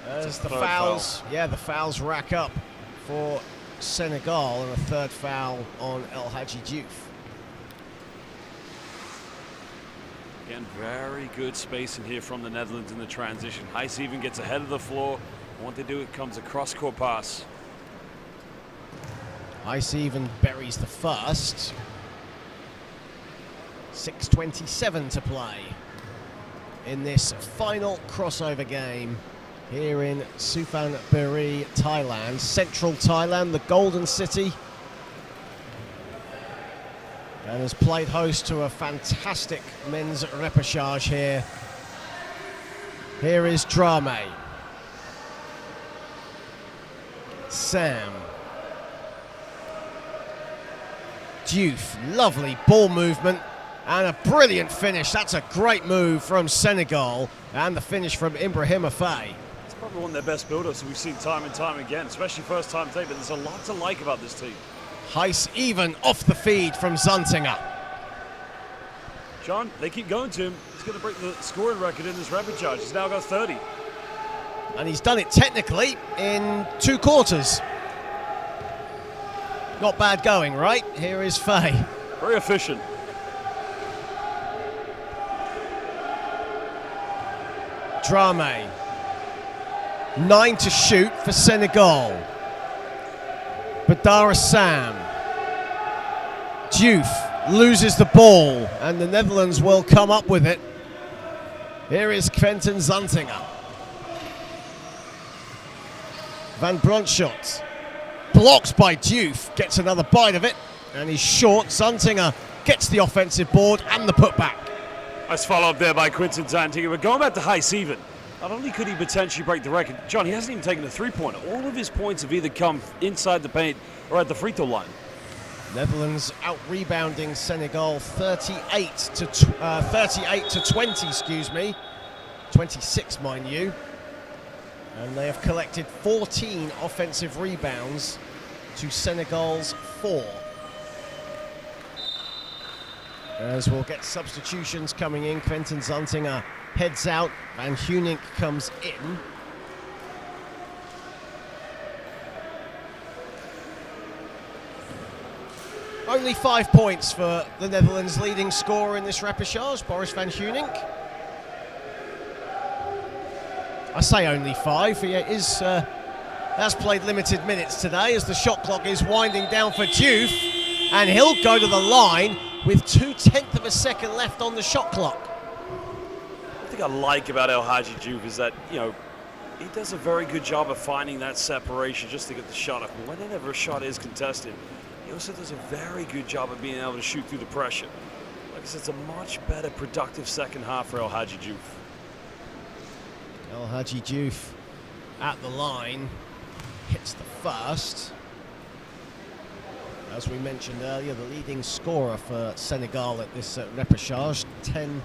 As the fouls, the fouls rack up for Senegal, and a 3rd foul on El Hadji Diouf. Again, very good space in here from the Netherlands in the transition. Heijs-Even gets ahead of the floor. And what they do, it comes a cross-court pass. Heijs-Even buries the first. 6:27 to play in this final crossover game here in Suphan, Buri, Thailand. Central Thailand, the Golden City. And has played host to a fantastic men's repechage here. Here is Drame. Sam. Diouf, lovely ball movement and a brilliant finish. That's a great move from Senegal, and the finish from Ibrahim Afei. It's probably one of their best build-ups we've seen time and time again, especially first time take, but there's a lot to like about this team. Heijs-Even off the feed from Zuntinger. John, they keep going to him. He's going to break the scoring record in this repechage. He's now got 30. And he's done it technically in 2 quarters. Not bad going, right? Here is Fei. Very efficient. Drame. 9 to shoot for Senegal. Badara Sam. Diouf loses the ball, and the Netherlands will come up with it. Here is Quentin Zuntinger. Van Bronsschot. Blocked by Diouf, gets another bite of it, and he's short. Zuntinger gets the offensive board and the putback. Nice follow-up there by Quentin Zuntinger. But going back to Heijs-Even, not only could he potentially break the record, John, he hasn't even taken a 3-pointer. All of his points have either come inside the paint or at the free throw line. Netherlands out-rebounding Senegal 38 to 20, excuse me. 26, mind you. And they have collected 14 offensive rebounds to Senegal's 4. As we'll get substitutions coming in. Quentin Zuntinger heads out, Van Hunink comes in. Only 5 points for the Netherlands' leading scorer in this repechage, Boris Van Hunink. I say only 5. He has played limited minutes today as the shot clock is winding down for Diouf, and he'll go to the line with 0.2 of a second left on the shot clock. One thing I like about El Hadji Diouf is that, you know, he does a very good job of finding that separation just to get the shot up. And whenever a shot is contested, he also does a very good job of being able to shoot through the pressure. Like I said, it's a much better, productive second half for El Hadji Diouf. El Hadji Diouf at the line, hits the first. As we mentioned earlier, the leading scorer for Senegal at this repechage, 10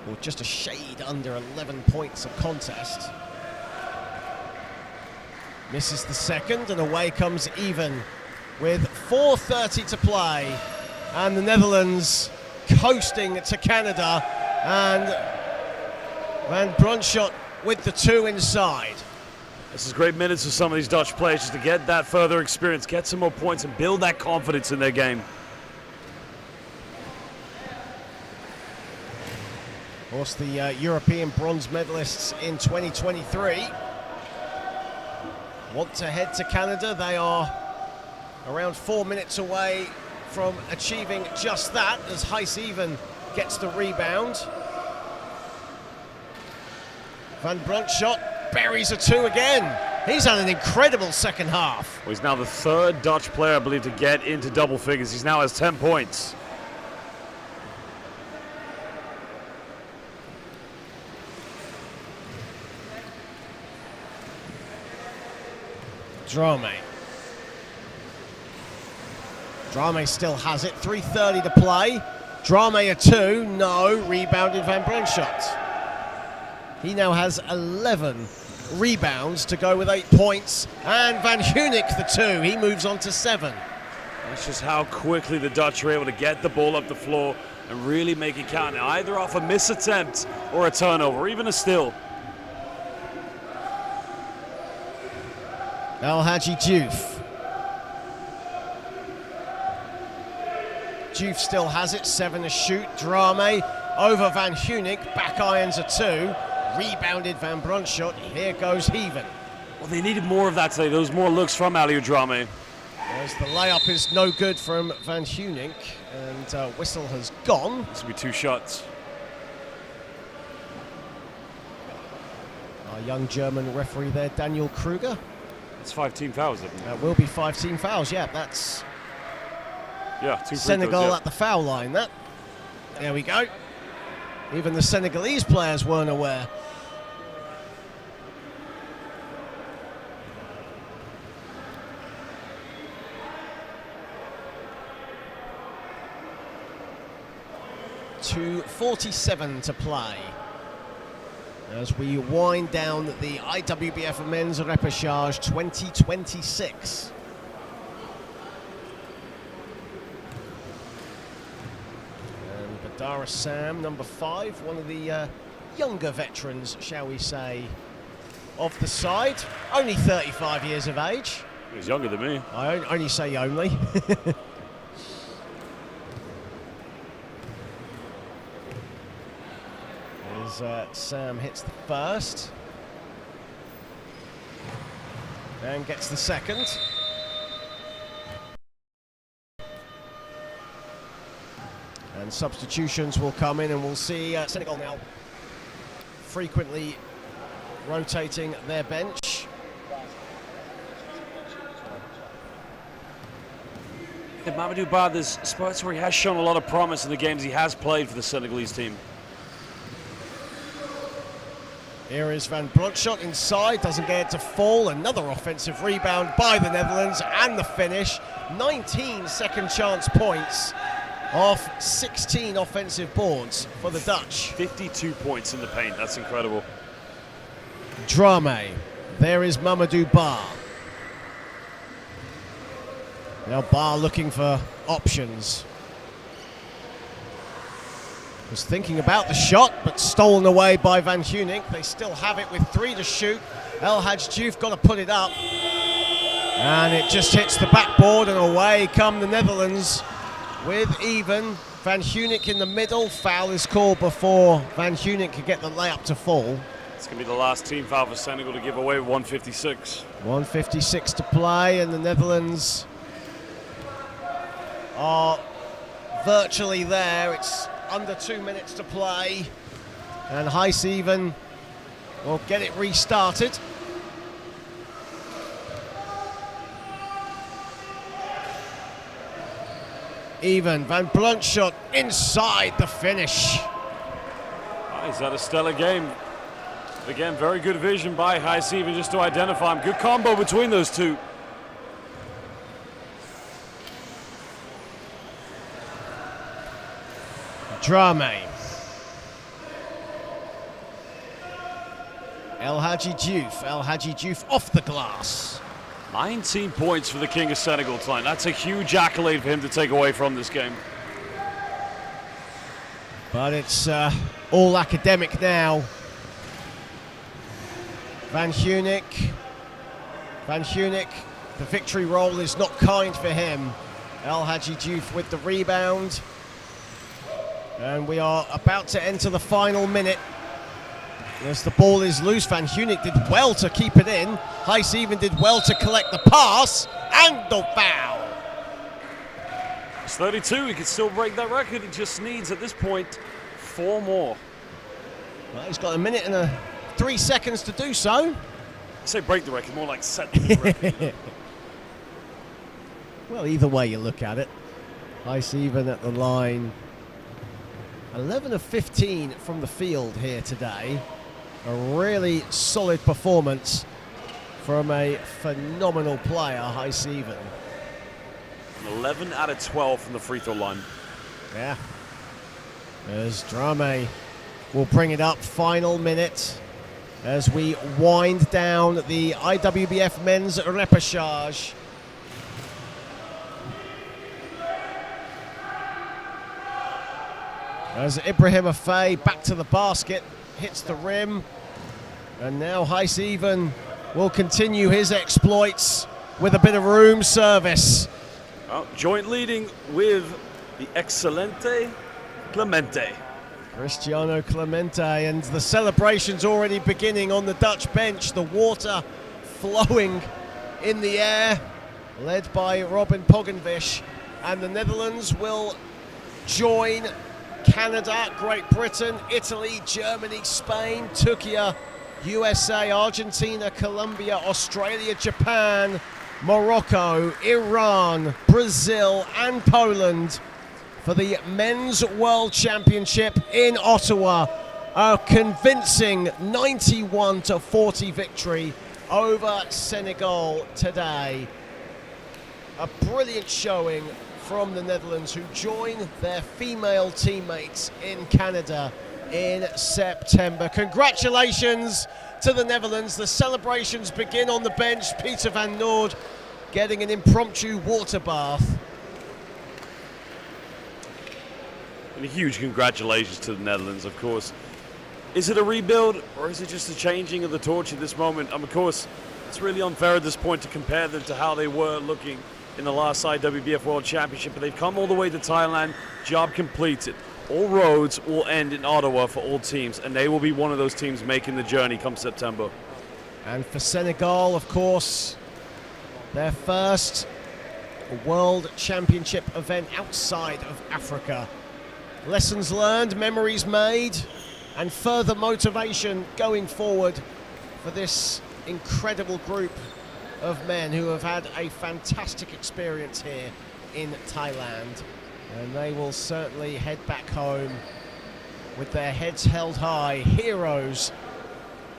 or just a shade under 11 points of contest. Misses the second, and away comes Even with 4:30 to play, and the Netherlands coasting to Canada, and Van Bronsschot with the 2 inside. This is great minutes for some of these Dutch players just to get that further experience, get some more points, and build that confidence in their game. Of course, the European bronze medalists in 2023 want to head to Canada. They are around 4 minutes away from achieving just that, as Heijs-Even gets the rebound. Van Bronsschot buries a 2 again. He's had an incredible second half. Well, he's now the 3rd Dutch player, I believe, to get into double figures. He now has 10 points. Drame. Drame still has it. 3:30 to play. Drame a 2. No. Rebounded Van Bronsschot. He now has 11 rebounds to go with 8 points. And Van Hunik the 2. He moves on to 7. That's just how quickly the Dutch are able to get the ball up the floor and really make it count, either off a miss attempt or a turnover, or even a steal. El Hadji Diouf. Diouf still has it, 7 to shoot. Drame over Van Hunik, back irons a 2. Rebounded Van Brunschot, here goes Heaven. Well, they needed more of that today. There was more looks from Aliou Drame. As the layup is no good from Van Hunik, and whistle has gone. This will be 2 shots. Our young German referee there, Daniel Kruger. It's 5 team fouls, isn't it? That will be 5 team fouls, yeah, that's... Yeah, 2 Senegal throws, yeah. at the foul line. There we go. Even the Senegalese players weren't aware. .247 to play as we wind down the IWBF Men's Repechage 2026. Dar es Sam, number 5, one of the younger veterans, shall we say, of the side. Only 35 years of age. He's younger than me. I only say only. As Sam hits the first. And gets the second. And substitutions will come in, and we'll see Senegal now frequently rotating their bench. Mamadou Ba, there's spots where he has shown a lot of promise in the games he has played for the Senegalese team. Here is Van Brunschot inside, doesn't get it to fall. Another offensive rebound by the Netherlands, and the finish. 19 second chance points off 16 offensive boards for the Dutch. 52 points in the paint, that's incredible. Drame, there is Mamadou Ba. Now Ba looking for options. Was thinking about the shot, but stolen away by Van Hunik. They still have it with 3 to shoot. El Hadji Diouf got to put it up. And it just hits the backboard, and away come the Netherlands with even. Van Hunik in the middle. Foul is called before Van Hunik could get the layup to fall. It's going to be the last team foul for Senegal to give away with 1:56. 1:56 to play, and the Netherlands are virtually there. It's under 2 minutes to play, and Heisen will get it restarted. Even Van Brunschot inside the finish. He's had a stellar game. Again, very good vision by Heisen just to identify him. Good combo between those two. Drame. El Hadji Diouf. El Hadji Diouf off the glass. 19 points for the King of Senegal tonight. That's a huge accolade for him to take away from this game. But it's all academic now. Van Hunik, the victory roll is not kind for him. El Hadji Diouf with the rebound. And we are about to enter the final minute. As the ball is loose, Van Hunik did well to keep it in. Heisen did well to collect the pass, and the foul. It's 32, he could still break that record. He just needs, at this point, 4 more. Well, he's got a minute and 3 seconds to do so. I say break the record, more like set the record. Well, either way you look at it. Heisen at the line. 11 of 15 from the field here today. A really solid performance from a phenomenal player, Heisen. 11 out of 12 from the free throw line. Yeah. As Drame will bring it up, final minute. as we wind down the IWBF Men's Repechage. As Ibrahim Afei back to the basket, hits the rim, and now Heis-Even will continue his exploits with a bit of room service. Well, joint leading with the Excelente Clemente. Cristiano Clemente, and the celebrations already beginning on the Dutch bench, the water flowing in the air, led by Robin Pogenvish, and the Netherlands will join Canada, Great Britain, Italy, Germany, Spain, Turkey, USA, Argentina, Colombia, Australia, Japan, Morocco, Iran, Brazil and Poland for the Men's World Championship in Ottawa. A convincing 91-40 victory over Senegal today. A brilliant showing from the Netherlands, who join their female teammates in Canada in September. Congratulations to the Netherlands. The celebrations begin on the bench. Peter van Noord getting an impromptu water bath. And a huge congratulations to the Netherlands, of course. Is it a rebuild, or is it just a changing of the torch at this moment? Of course, it's really unfair at this point to compare them to how they were looking in the last IWBF World Championship, but they've come all the way to Thailand, job completed. All roads will end in Ottawa for all teams, and they will be one of those teams making the journey come September. And for Senegal, of course, their first World Championship event outside of Africa. Lessons learned, memories made, and further motivation going forward for this incredible group of men who have had a fantastic experience here in Thailand. And they will certainly head back home with their heads held high, heroes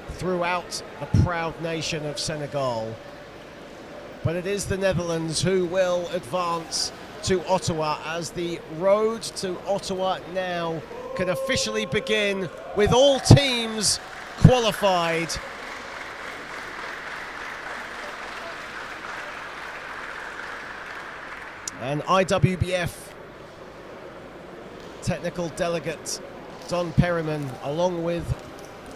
throughout the proud nation of Senegal. But it is the Netherlands who will advance to Ottawa, as the road to Ottawa now can officially begin with all teams qualified. And IWBF technical delegate Don Perryman, along with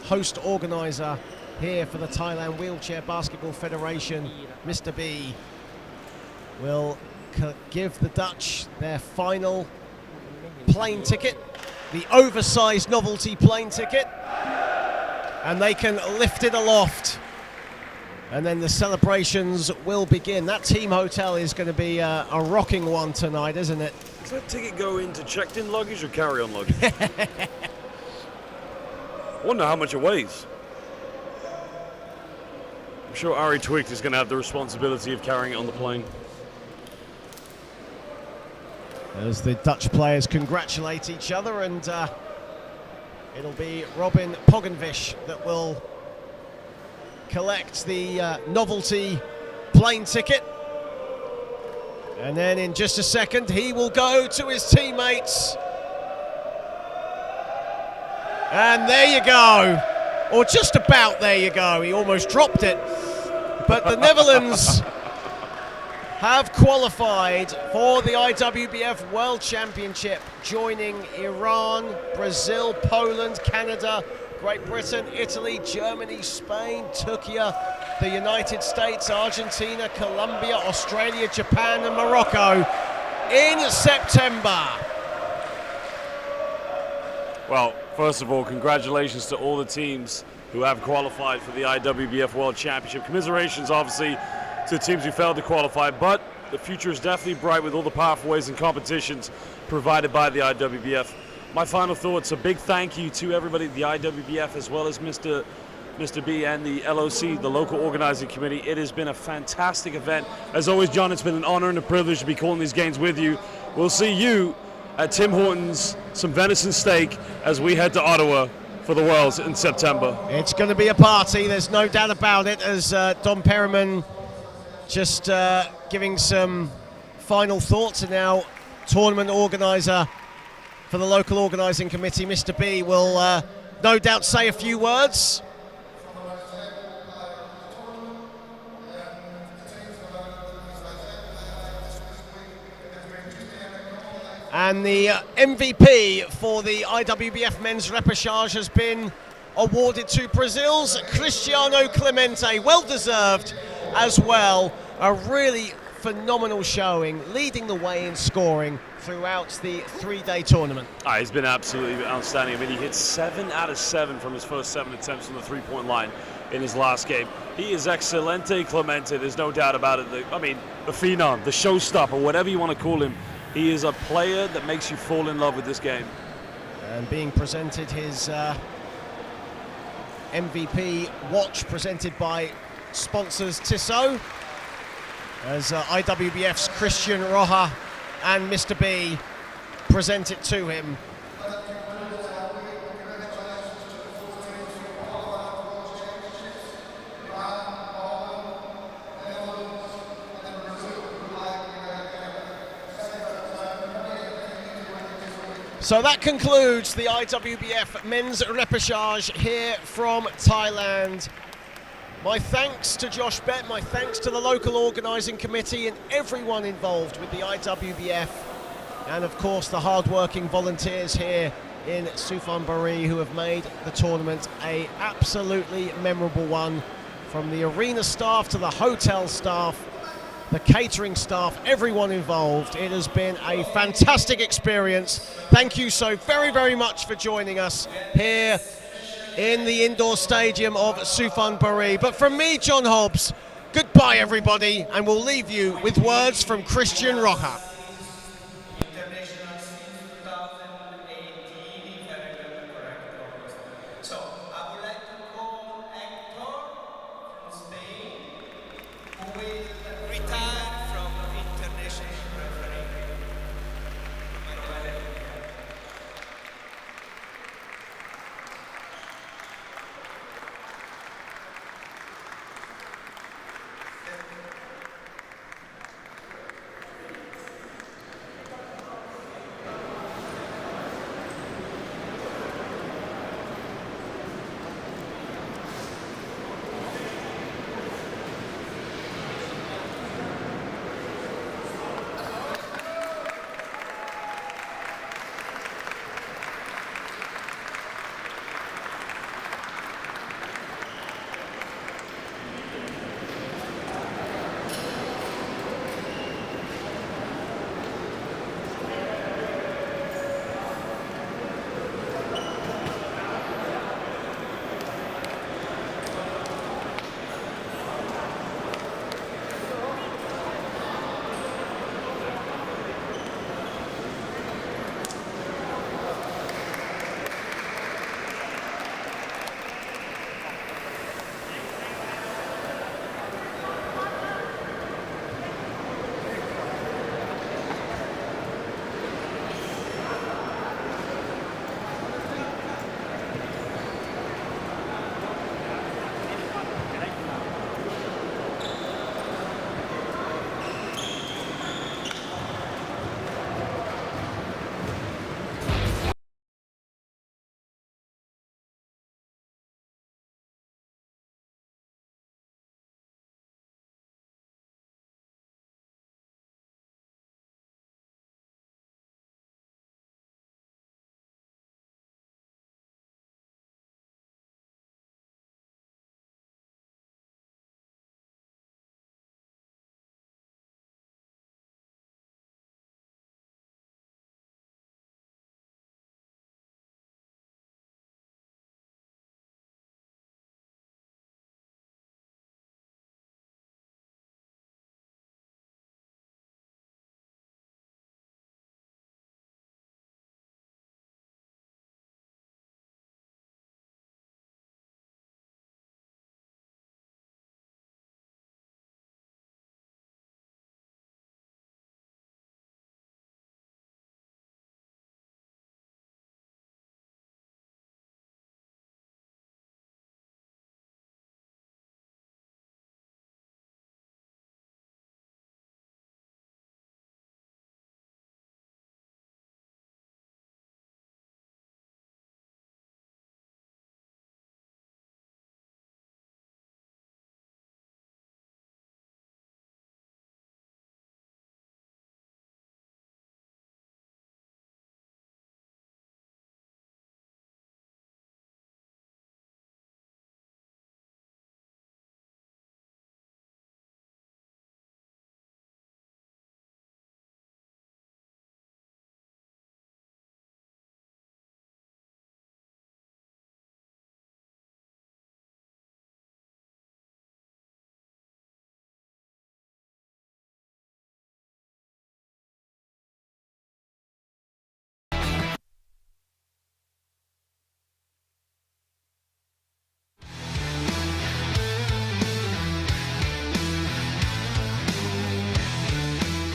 host organiser here for the Thailand Wheelchair Basketball Federation, Mr. B, will give the Dutch their final plane ticket, the oversized novelty plane ticket, and they can lift it aloft. And then the celebrations will begin. That team hotel is going to be a rocking one tonight, isn't it? Does that ticket go into checked-in luggage or carry-on luggage? I wonder how much it weighs. I'm sure Ari Twicht is going to have the responsibility of carrying it on the plane. As the Dutch players congratulate each other, and it'll be Robin Pogenvish that will collect the novelty plane ticket, and then in just a second he will go to his teammates, and there you go, or just about there you go. He almost dropped it, but the Netherlands have qualified for the IWBF World Championship, joining Iran, Brazil, Poland, Canada, Great Britain, Italy, Germany, Spain, Turkey, the United States, Argentina, Colombia, Australia, Japan and Morocco in September. Well, first of all, congratulations to all the teams who have qualified for the IWBF World Championship. Commiserations, obviously, to the teams who failed to qualify, but the future is definitely bright with all the pathways and competitions provided by the IWBF. My final thoughts, a big thank you to everybody at the IWBF, as well as Mr. B and the LOC, the local organizing committee. It has been a fantastic event. As always, John, it's been an honor and a privilege to be calling these games with you. We'll see you at Tim Hortons, some venison steak, as we head to Ottawa for the Worlds in September. It's going to be a party, there's no doubt about it, as Don Perryman just giving some final thoughts, and now tournament organizer for the local organising committee, Mr. B, will no doubt say a few words. And the MVP for the IWBF Men's Repechage has been awarded to Brazil's Cristiano Clemente. Well deserved as well. A really phenomenal showing, leading the way in scoring throughout the three-day tournament. He's been absolutely outstanding. I mean, he hit 7 out of 7 from his first 7 attempts on the three-point line in his last game. He is excelente Clemente, there's no doubt about it. The phenom, the showstopper, whatever you want to call him. He is a player that makes you fall in love with this game. And being presented his MVP watch, presented by sponsors Tissot, as IWBF's Christian Roja and Mr. B present it to him. So that concludes the IWBF Men's Repechage here from Thailand. My thanks to Josh Bett, my thanks to the local organising committee and everyone involved with the IWBF, and of course the hard-working volunteers here in Suphan, Buri, who have made the tournament a absolutely memorable one. From the arena staff to the hotel staff, the catering staff, everyone involved. It has been a fantastic experience. Thank you so very, very much for joining us here in the indoor stadium of Suphan, Buri. But from me, John Hobbs, goodbye everybody, and we'll leave you with words from Christian Roja.